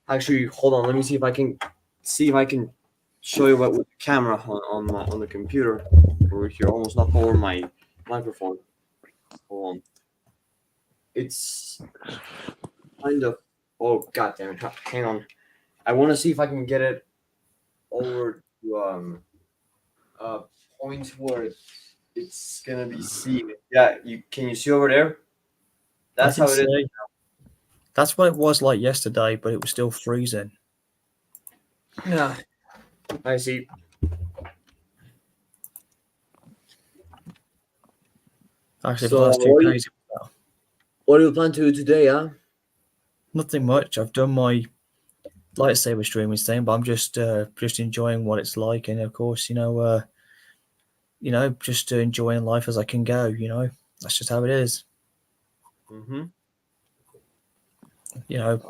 [SPEAKER 5] Actually, hold on. Let me see if I can show you what with the camera on the computer over here. Almost knocked over my microphone. Hold on. It's kind of. Oh god damn it! Hang on. I want to see if I can get it over to point where it's gonna be seen. Yeah, you see over there? That's
[SPEAKER 1] I can
[SPEAKER 5] how it is.
[SPEAKER 1] see. That's what it was like yesterday, but it was still freezing.
[SPEAKER 5] Yeah, I see.
[SPEAKER 1] Actually, for
[SPEAKER 5] So
[SPEAKER 1] the last 2 days,
[SPEAKER 5] what do you plan to do today, huh?
[SPEAKER 1] nothing much. I've done my lightsaber streaming thing, but I'm just enjoying what it's like, and of course, just enjoying life as I can go. That's just how it is.
[SPEAKER 5] Mm-hmm.
[SPEAKER 4] Alright.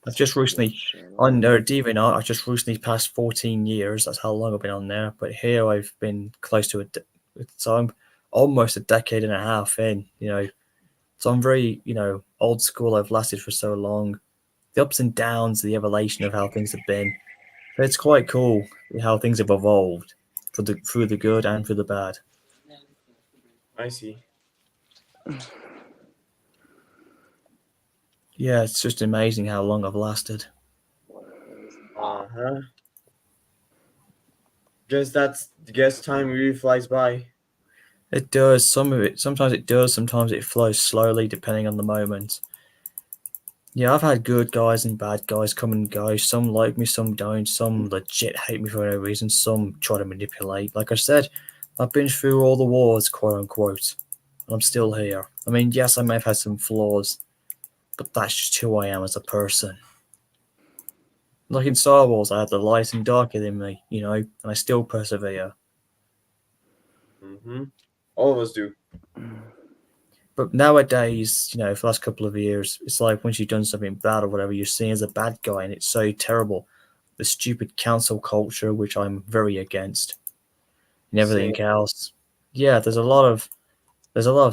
[SPEAKER 1] I've just recently on DeviantArt. I just recently passed 14 years. That's how long I've been on there. But here I've been close to so I'm almost a decade and a half in. So I'm very old school. I've lasted for so long. The ups and downs, the evolution of how things have been. But it's quite cool how things have evolved through the good and through the bad.
[SPEAKER 5] I see.
[SPEAKER 1] Yeah, it's just amazing how long I've lasted.
[SPEAKER 5] Uh-huh. Guess time really flies by.
[SPEAKER 1] It does. Sometimes it does. Sometimes it flows slowly, depending on the moment. Yeah, I've had good guys and bad guys come and go. Some like me, some don't. Some legit hate me for no reason. Some try to manipulate. Like I said, I've been through all the wars, quote unquote. And I'm still here. I mean, yes, I may have had some flaws, but that's just who I am as a person. Like in Star Wars, I had the light and dark in me, and I still persevere.
[SPEAKER 5] Mm-hmm. All of us do.
[SPEAKER 1] But nowadays, for the last couple of years, it's like once you've done something bad or whatever, you're seen as a bad guy, and it's so terrible. The stupid council culture, which I'm very against, and everything else. Yeah, there's a lot of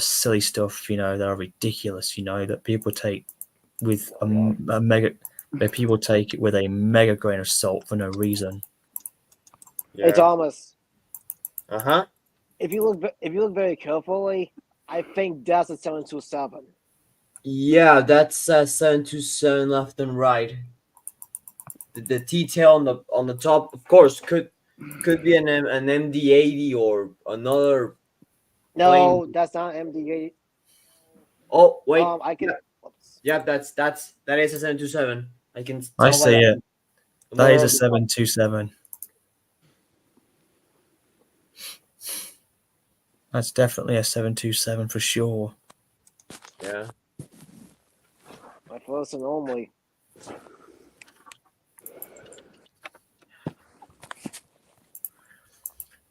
[SPEAKER 1] silly stuff, that are ridiculous, that people take with a mega, that people take it with a mega grain of salt for no reason.
[SPEAKER 5] Yeah.
[SPEAKER 4] Hey Thomas,
[SPEAKER 5] Uh-huh.
[SPEAKER 4] if you look very carefully, I think that's a 727.
[SPEAKER 5] Yeah, that's 727 left and right. The detail on the top, of course, could be an MD-80 or another
[SPEAKER 4] No,
[SPEAKER 5] plane.
[SPEAKER 4] that's not MDA.
[SPEAKER 5] Oh wait,
[SPEAKER 4] I can.
[SPEAKER 5] yeah, that is a 727. I can tell
[SPEAKER 1] I
[SPEAKER 5] by
[SPEAKER 1] see it.
[SPEAKER 5] the
[SPEAKER 1] That is
[SPEAKER 5] number
[SPEAKER 1] a
[SPEAKER 5] of the-
[SPEAKER 1] 727. That's definitely a 727 for sure.
[SPEAKER 5] Yeah.
[SPEAKER 4] My first and only.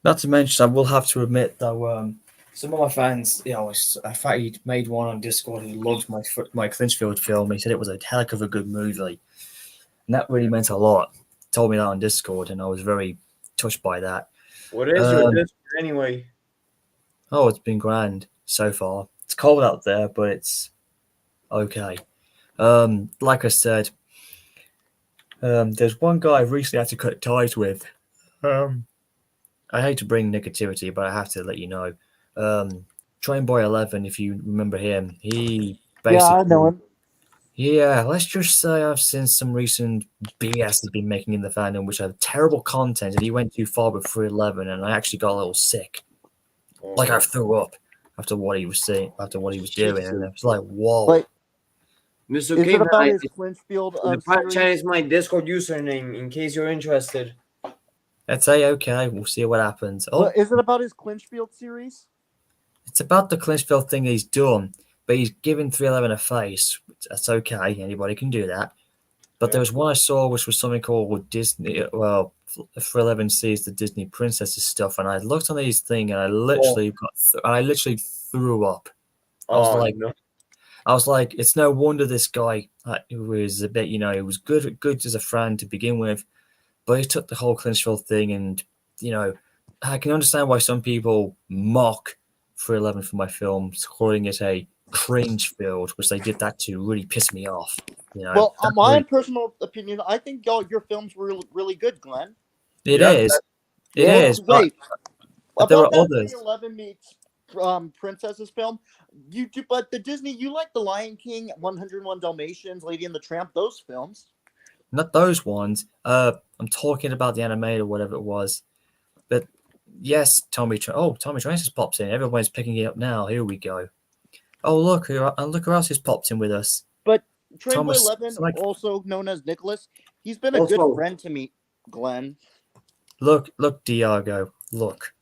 [SPEAKER 1] Not to mention, I will have to admit, though, some of my fans, in fact, he made one on Discord who loved my Clinchfield film. He said it was a heck of a good movie, and that really meant a lot. He told me that on Discord, and I was very touched by that.
[SPEAKER 5] What is your Discord anyway?
[SPEAKER 1] Oh, it's been grand so far. It's cold out there, but it's okay. Like I said, there's one guy I recently had to cut ties with. I hate to bring negativity, but I have to let you know. Train Boy 11, if you remember him, he basically.
[SPEAKER 4] Yeah, I know him.
[SPEAKER 1] Yeah, let's just say I've seen some recent BS he's been making in the fandom, which have terrible content, and he went too far with 311, and I actually got a little sick. Like I threw up after what he was saying, after what he was doing, and it was like, whoa.
[SPEAKER 2] Like,
[SPEAKER 5] Mr.
[SPEAKER 2] is it
[SPEAKER 5] Caveman,
[SPEAKER 2] about his Clinchfield
[SPEAKER 5] the private chat
[SPEAKER 2] series?
[SPEAKER 5] is my Discord username in case you're interested.
[SPEAKER 1] Let's say okay, we'll see what happens. Oh,
[SPEAKER 2] Well, is it about his Clinchfield series?
[SPEAKER 1] it's about the Clinchfield thing he's done, but he's given 311 a face. That's okay, anybody can do that. But there was one I saw which was something called Disney. Well, 311 sees the Disney princesses stuff, and I looked on these thing, and I literally threw up. I was like, it's no wonder this guy who was a bit, he was good as a friend to begin with, but he took the whole Clinchfield thing, and I can understand why some people mock 311 for my films, calling it a cringe field, which they did that to really piss me off.
[SPEAKER 2] Well, my personal opinion, I think your films were really good, Glenn.
[SPEAKER 1] It is.
[SPEAKER 2] Wait,
[SPEAKER 1] but there are
[SPEAKER 2] about that
[SPEAKER 1] others.
[SPEAKER 2] 311 meets Princesses film, but the Disney, you like The Lion King, 101 Dalmatians, Lady and the Tramp, those films.
[SPEAKER 1] Not those ones. I'm talking about the animated, whatever it was. But yes, Tommy Francis pops in. Everyone's picking it up now. Here we go. Oh, look who else has popped in with us.
[SPEAKER 2] But Train Boy
[SPEAKER 1] Thomas,
[SPEAKER 2] 11, also known as Nicholas, he's been a
[SPEAKER 5] Also-
[SPEAKER 2] good friend to me, Glenn.
[SPEAKER 1] Look, Diago. Look.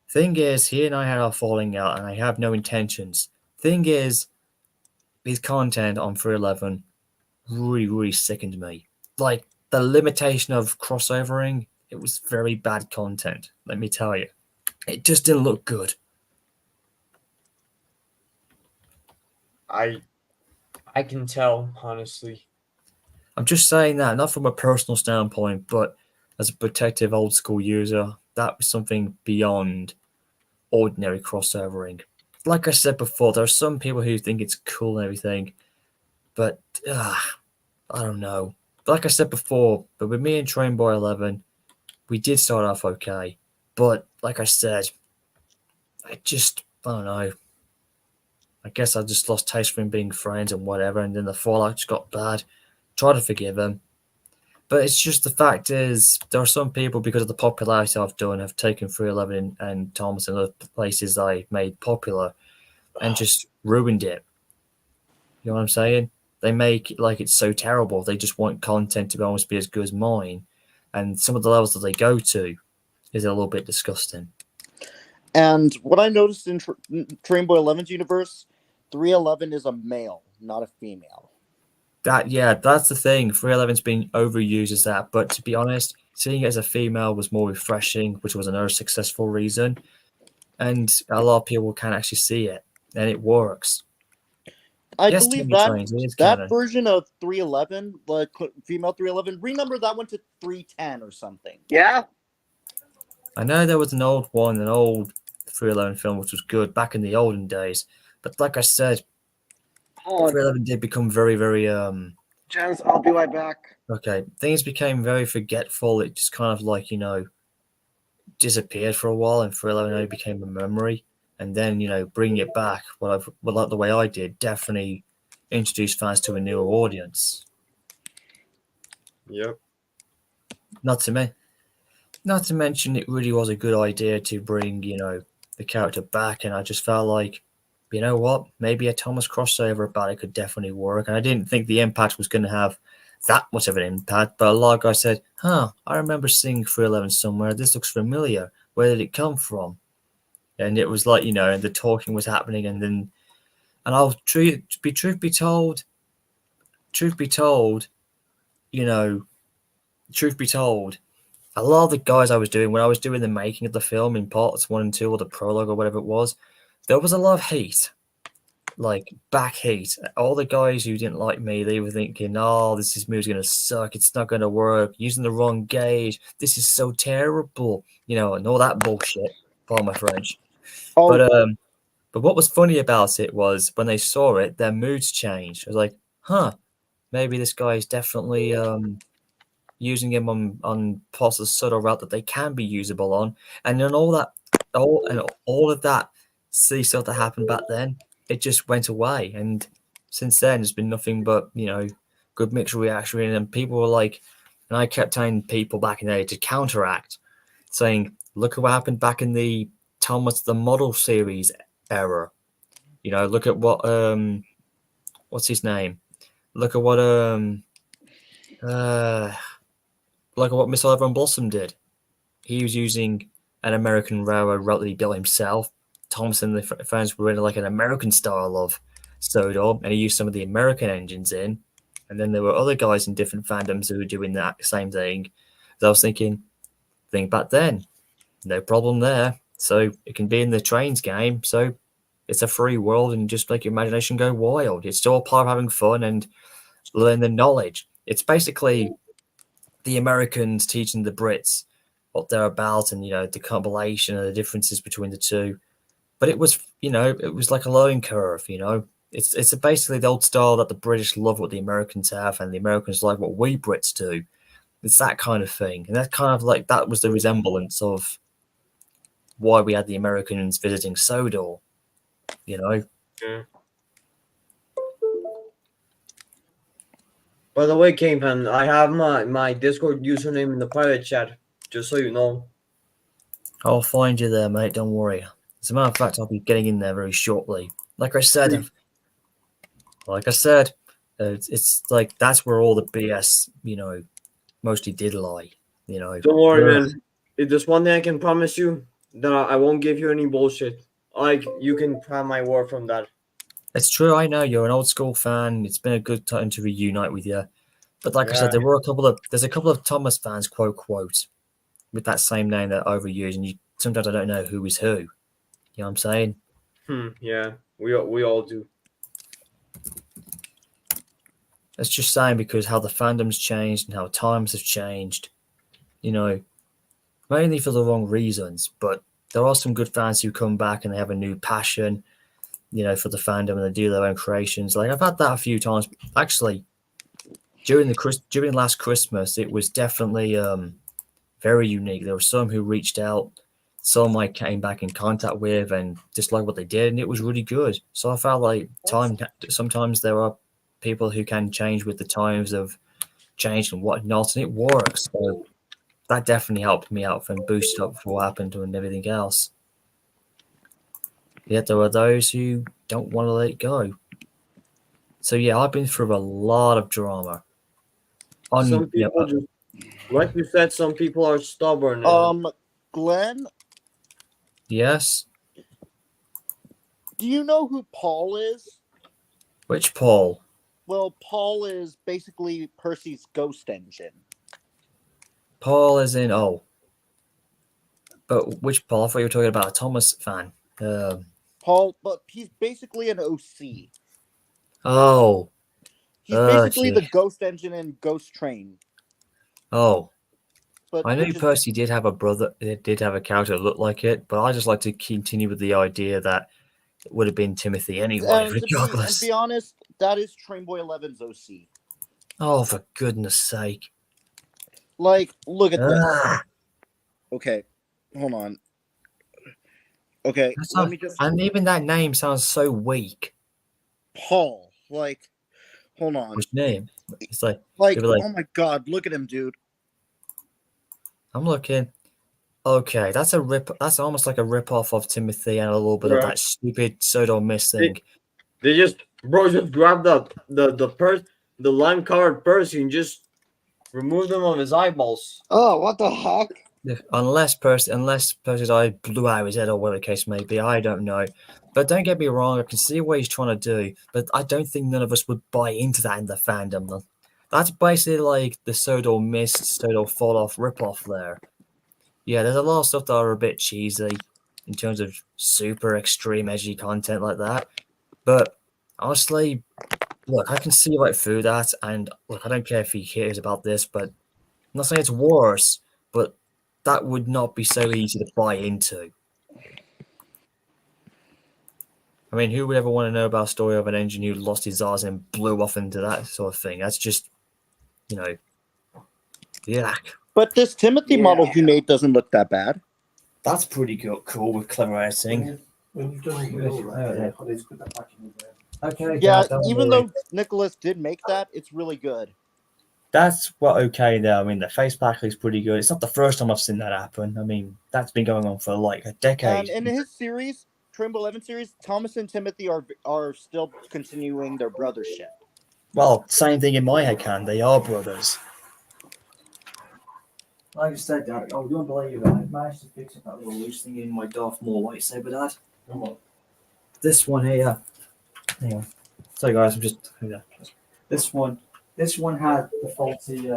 [SPEAKER 1] Thing is, he and I had our falling out, and I have no intentions. Thing is, his content on 311 really, really sickened me. Like, the limitation of crossovering, it was very bad content, let me tell you. It just didn't look good.
[SPEAKER 5] I can tell, honestly.
[SPEAKER 1] I'm just saying that, not from a personal standpoint, but as a protective old school user, that was something beyond ordinary crossovering. Like I said before, there are some people who think it's cool and everything, but I don't know. Like I said before, but with me and Train Boy 11, we did start off okay, but like I said, I don't know. I guess I just lost taste for him being friends and whatever, and then the fallout just got bad. Try to forgive him. But it's just the fact is, there are some people, because of the popularity I've done, have taken 311 and Thomas and other places I made popular and just ruined it. You know what I'm saying? They make it like it's so terrible. They just want content to almost be as good as mine. And some of the levels that they go to is a little bit disgusting.
[SPEAKER 2] And what I noticed in Train Boy 11's universe, 311 is a male, not a female.
[SPEAKER 1] That's the thing. 311's been overused as that. But to be honest, seeing it as a female was more refreshing, which was another successful reason. And a lot of people can actually see it. And it works.
[SPEAKER 2] I
[SPEAKER 1] Yes,
[SPEAKER 2] believe
[SPEAKER 1] Timmy Trains, it is canon.
[SPEAKER 2] version of 311, like female 311, renumber that one to 310 or something.
[SPEAKER 4] Yeah.
[SPEAKER 1] I know there was an old 311 film, which was good back in the olden days. But like I said, 311 did become very, very
[SPEAKER 4] Jens, I'll be right back.
[SPEAKER 1] okay. Things became very forgetful. It just kind of like, disappeared for a while, and 311 only became a memory. And then, bringing it back, like the way I did, definitely introduced fans to a newer audience.
[SPEAKER 5] Yep.
[SPEAKER 1] Not to mention, it really was a good idea to bring, the character back, and I just felt like, you know what, maybe a Thomas crossover about it could definitely work. And I didn't think the impact was going to have that much of an impact, but a lot of guys said, I remember seeing 311 somewhere. This looks familiar. Where did it come from? And it was like, the talking was happening, and I'll truth be told, a lot of the guys I was doing, when I was doing the making of the film in parts 1 and 2, or the prologue or whatever it was, there was a lot of hate, like back hate. All the guys who didn't like me, they were thinking, "Oh, this movie's gonna suck. It's not gonna work. Using the wrong gauge. This is so terrible." And all that bullshit. Pardon my French.
[SPEAKER 2] Oh,
[SPEAKER 1] But what was funny about it was when they saw it, their moods changed. I was like, "Huh, maybe this guy is definitely using him on parts of the subtle route that they can be usable on." And then all of that silly stuff that happened back then, it just went away. And since then, there's been nothing but good mixed reaction. And people were like, and I kept telling people back in the day to counteract, saying, "Look at what happened back in the Thomas the Model series era. Look at what what's his name? Look at what look at what Miss Oliver and Blossom did. He was using an American railroad route that he built himself. Thomas and the fans were in like an American style of Sodor, and he used some of the American engines in. And then there were other guys in different fandoms who were doing that same thing. So I was thinking, think back then, no problem there. So it can be in the trains game. So it's a free world, and just make your imagination go wild. It's still part of having fun and learn the knowledge. It's basically the Americans teaching the Brits what they're about, and the compilation and the differences between the two. But it was like a learning curve. It's basically the old style that the British love what the Americans have, and the Americans like what we Brits do. It's that kind of thing, and that kind of like that was the resemblance of why we had the Americans visiting Sodor.
[SPEAKER 5] Yeah. By the way, King Fan, I have my Discord username in the private chat, just so you know.
[SPEAKER 1] I'll find you there, mate. Don't worry. As a matter of fact, I'll be getting in there very shortly. Like I said, it's like that's where all the BS, mostly did lie.
[SPEAKER 5] Don't worry, man. If there's one thing I can promise you, that I won't give you any bullshit. Like, you can have my word from that.
[SPEAKER 1] It's true. I know you're an old school fan. It's been a good time to reunite with you. But like I said, there's a couple of Thomas fans, quote, with that same name that I overuse, and sometimes I don't know who is who. You know what I'm saying?
[SPEAKER 5] Yeah, we all do.
[SPEAKER 1] It's just saying because how the fandom's changed and how times have changed, mainly for the wrong reasons. But there are some good fans who come back and they have a new passion, for the fandom, and they do their own creations. Like I've had that a few times. Actually, during last Christmas, it was definitely very unique. There were some who reached out, some I came back in contact with and disliked what they did, and it was really good. So I felt like sometimes there are people who can change with the times of change and whatnot, and it works. So that definitely helped me out and boosted up for what happened and everything else. Yet there are those who don't want to let it go. So yeah, I've been through a lot of drama.
[SPEAKER 5] Some people just, like you said, some people are stubborn.
[SPEAKER 2] Glenn,
[SPEAKER 1] Yes.
[SPEAKER 2] do you know who Paul is?
[SPEAKER 1] Which Paul?
[SPEAKER 2] Well, Paul is basically Percy's ghost engine.
[SPEAKER 1] Paul is in but which Paul? I thought you were talking about a Thomas fan.
[SPEAKER 2] Paul, but he's basically an OC.
[SPEAKER 1] Oh.
[SPEAKER 2] He's basically the ghost engine in Ghost Train.
[SPEAKER 1] Oh.
[SPEAKER 2] But
[SPEAKER 1] I knew Percy did have a brother. It did have a character that looked like it, but I just like to continue with the idea that it would have been Timothy anyway, regardless.
[SPEAKER 2] To be honest, that is Trainboy 11's OC.
[SPEAKER 1] Oh, for goodness sake!
[SPEAKER 2] Like, look at this. Okay, hold on. Okay, let me just.
[SPEAKER 1] And even that name sounds so weak.
[SPEAKER 2] Paul, like, hold on.
[SPEAKER 1] Which name? It's like,
[SPEAKER 2] oh my god, look at him, dude.
[SPEAKER 1] I'm looking. Okay, that's almost like a rip-off of Timothy and a little bit of that stupid pseudo missing.
[SPEAKER 5] They just grabbed the lime-covered Percy and just removed them of his eyeballs.
[SPEAKER 4] Oh, what the heck?
[SPEAKER 1] Unless Percy's eye blew out his head or whatever the case may be, I don't know. But don't get me wrong, I can see what he's trying to do, but I don't think none of us would buy into that in the fandom. That's basically like the pseudo missed, pseudo fall off rip-off there. Yeah, there's a lot of stuff that are a bit cheesy. in terms of super extreme edgy content like that. But honestly, look, I can see like through that, and look, I don't care if he cares about this, but I'm not saying it's worse, but that would not be so easy to buy into. I mean, who would ever want to know about a story of an engine who lost his arse and blew off into that sort of thing? That's just, you know, yuck.
[SPEAKER 2] But this Timothy model he made doesn't look that bad.
[SPEAKER 1] That's pretty cool with clever editing.
[SPEAKER 6] When you've done it, please put that back in there.
[SPEAKER 1] Okay,
[SPEAKER 2] Yeah,
[SPEAKER 1] guys, don't
[SPEAKER 2] even
[SPEAKER 1] worry.
[SPEAKER 2] though Nicholas did make that, it's really good.
[SPEAKER 1] That's okay there. I mean, the face pack is pretty good. It's not the first time I've seen that happen. I mean, that's been going on for like a decade.
[SPEAKER 2] And in his series, Trimble 11 series, Thomas and Timothy are still continuing their brothership.
[SPEAKER 1] Well, same thing in my head, can they are brothers. Like I said, Derek, you won't believe it. I managed to fix up that little loose thing in my Darth Maul lightsaber, Dad.
[SPEAKER 6] Come on.
[SPEAKER 1] This one here. Hang on. Sorry, guys, I'm just. This one had the faulty.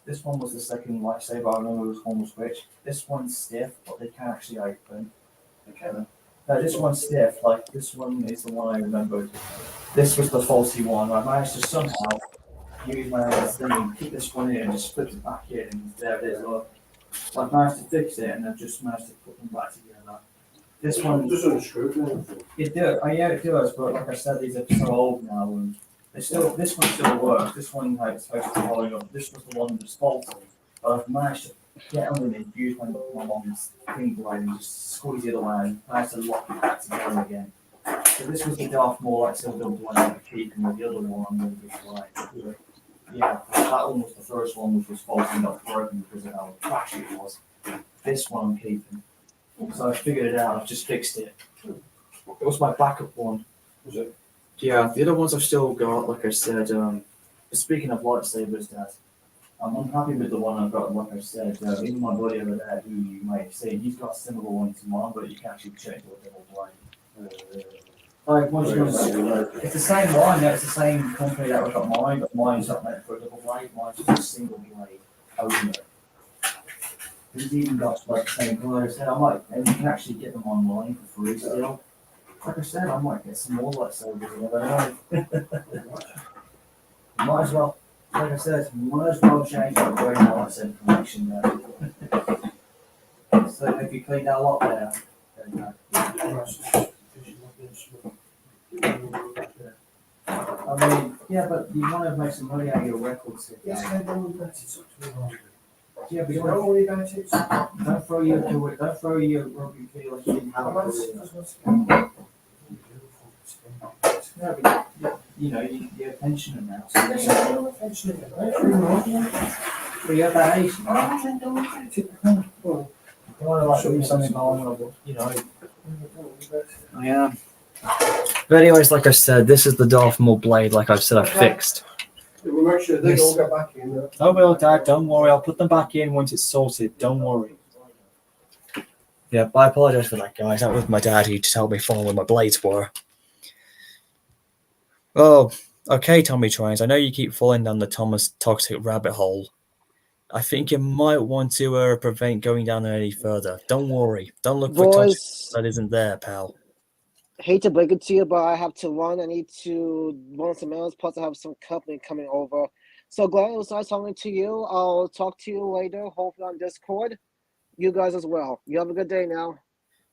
[SPEAKER 1] This one was the second lightsaber. I remember which one was which. This one's stiff, but they can actually open. Okay then. No, this one's stiff. Like this one is the one I remembered. This was the faulty one. I managed to somehow use my own thing and keep this one in and just flip it back in, and there it is. Look, so I've managed to fix it, and I've just managed to put them back together. This one
[SPEAKER 6] Just unscrewed now.
[SPEAKER 1] it does. Oh yeah, it does. But like I said, these are so old now, and they still. This one still works. This one like supposed to be holding up. This was the one that's faulty. But I've managed to get underneath, use my mom's thing blade, and just squeeze it away. And managed to lock it back together again. So this was the Darth Maul lightsaber one I'm keeping, with the other one I'm going to display. Yeah, that one was the first one, which was faulty and not broken because of how trashy it was. This one I'm keeping. So I figured it out. I've just fixed it. It was my backup one.
[SPEAKER 6] Was it?
[SPEAKER 1] Yeah, the other ones I've still got. Like I said, speaking of lightsabers, Dad, I'm unhappy with the one I've got. Like I said, even my buddy over there, who you may have seen, he's got a similar one to mine, but you can actually change what double blade. Like, it's the same one. Yeah, it's the same company that I've got mine, but mine's not meant for a double blade. Mine's just a single blade. Open it. He's even got like the same colour. I said I might, and you can actually get them online for free still. Like I said, I might get some more lightsabers. Might as well, like I said, might as well change my brain lightsaber collection there. So if you clean that lot there, then I mean, yeah, but you want to make some money out of your records.
[SPEAKER 6] Yes, I know that it's up to me.
[SPEAKER 1] Yeah, but
[SPEAKER 6] You
[SPEAKER 1] you
[SPEAKER 6] don't
[SPEAKER 1] don't,
[SPEAKER 6] worry about it.
[SPEAKER 1] don't throw your rugby feel like you didn't have a career. No, but you know, you're a pensioner now. So
[SPEAKER 6] Yes, I know a pensioner.
[SPEAKER 1] but you're at that age now.
[SPEAKER 6] Well,
[SPEAKER 1] You want to like do something long, you know. I am. But anyways, like I said, this is the Darth Maul blade. Like I've said, I've fixed.
[SPEAKER 6] we'll make sure they all get back in.
[SPEAKER 1] Oh well, Dad, don't worry. I'll put them back in once it's sorted. Don't worry. Yeah, but I apologize for that, guys. That was my dad who just helped me find where my blades were. Oh, okay, Tommy Trains. I know you keep falling down the Thomas toxic rabbit hole. I think you might want to prevent going down there any further. Don't worry. Don't look for toxic
[SPEAKER 4] Boys,
[SPEAKER 1] that isn't there, pal.
[SPEAKER 4] hate to break it to you, but I have to run. I need to run some errands. Plus, I have some company coming over. So, Glenn, it was nice talking to you. I'll talk to you later, hopefully on Discord. You guys as well. You have a good day now.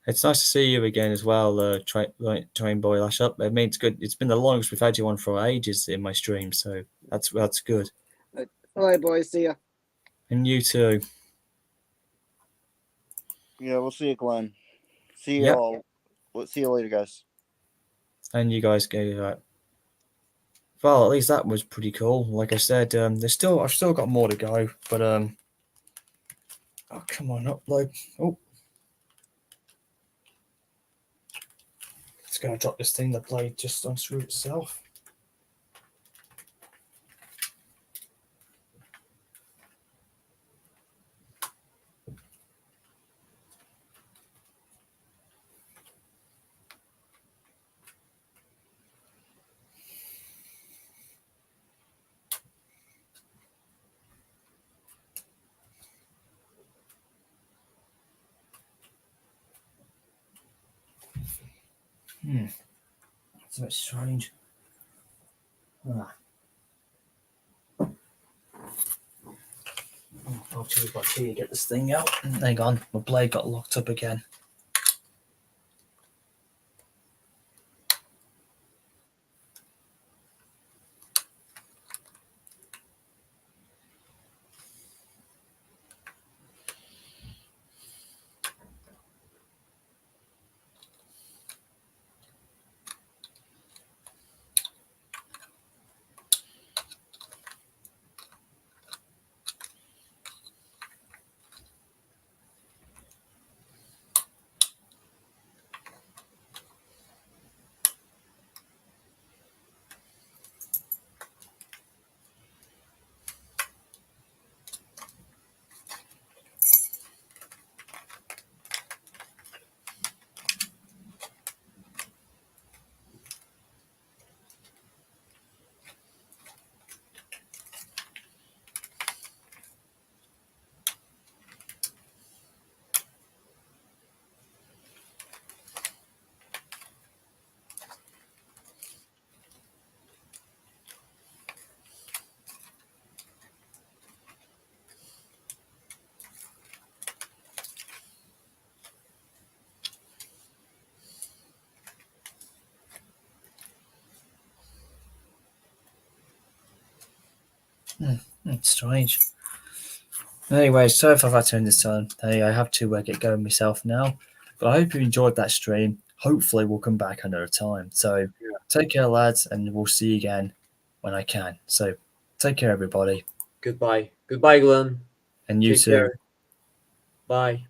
[SPEAKER 1] It's nice to see you again as well, Train Boy Lash Up. I mean, it's good. It's been the longest we've had you on for ages in my stream, so that's good.
[SPEAKER 4] All right, boys. See ya.
[SPEAKER 1] And you too.
[SPEAKER 2] Yeah, we'll see you, Glenn. See you
[SPEAKER 1] Yep.
[SPEAKER 2] all. We'll see you later, guys.
[SPEAKER 1] And you guys go. Well, at least that was pretty cool. Like I said, I've still got more to go, but oh come on, upload. Oh, it's gonna drop this thing. The blade just unscrewed itself. It's a bit strange. Ah. I'll choose my key to get this thing out. Hang on, my blade got locked up again. It's strange. Anyway, sorry if I've had to end this time. Hey, I have to get going myself now. But I hope you enjoyed that stream. Hopefully, we'll come back another time. So, take care, lads, and we'll see you again when I can. So, take care, everybody.
[SPEAKER 5] Goodbye. Goodbye, Glenn.
[SPEAKER 1] And you
[SPEAKER 5] Take
[SPEAKER 1] too.
[SPEAKER 5] care. Bye.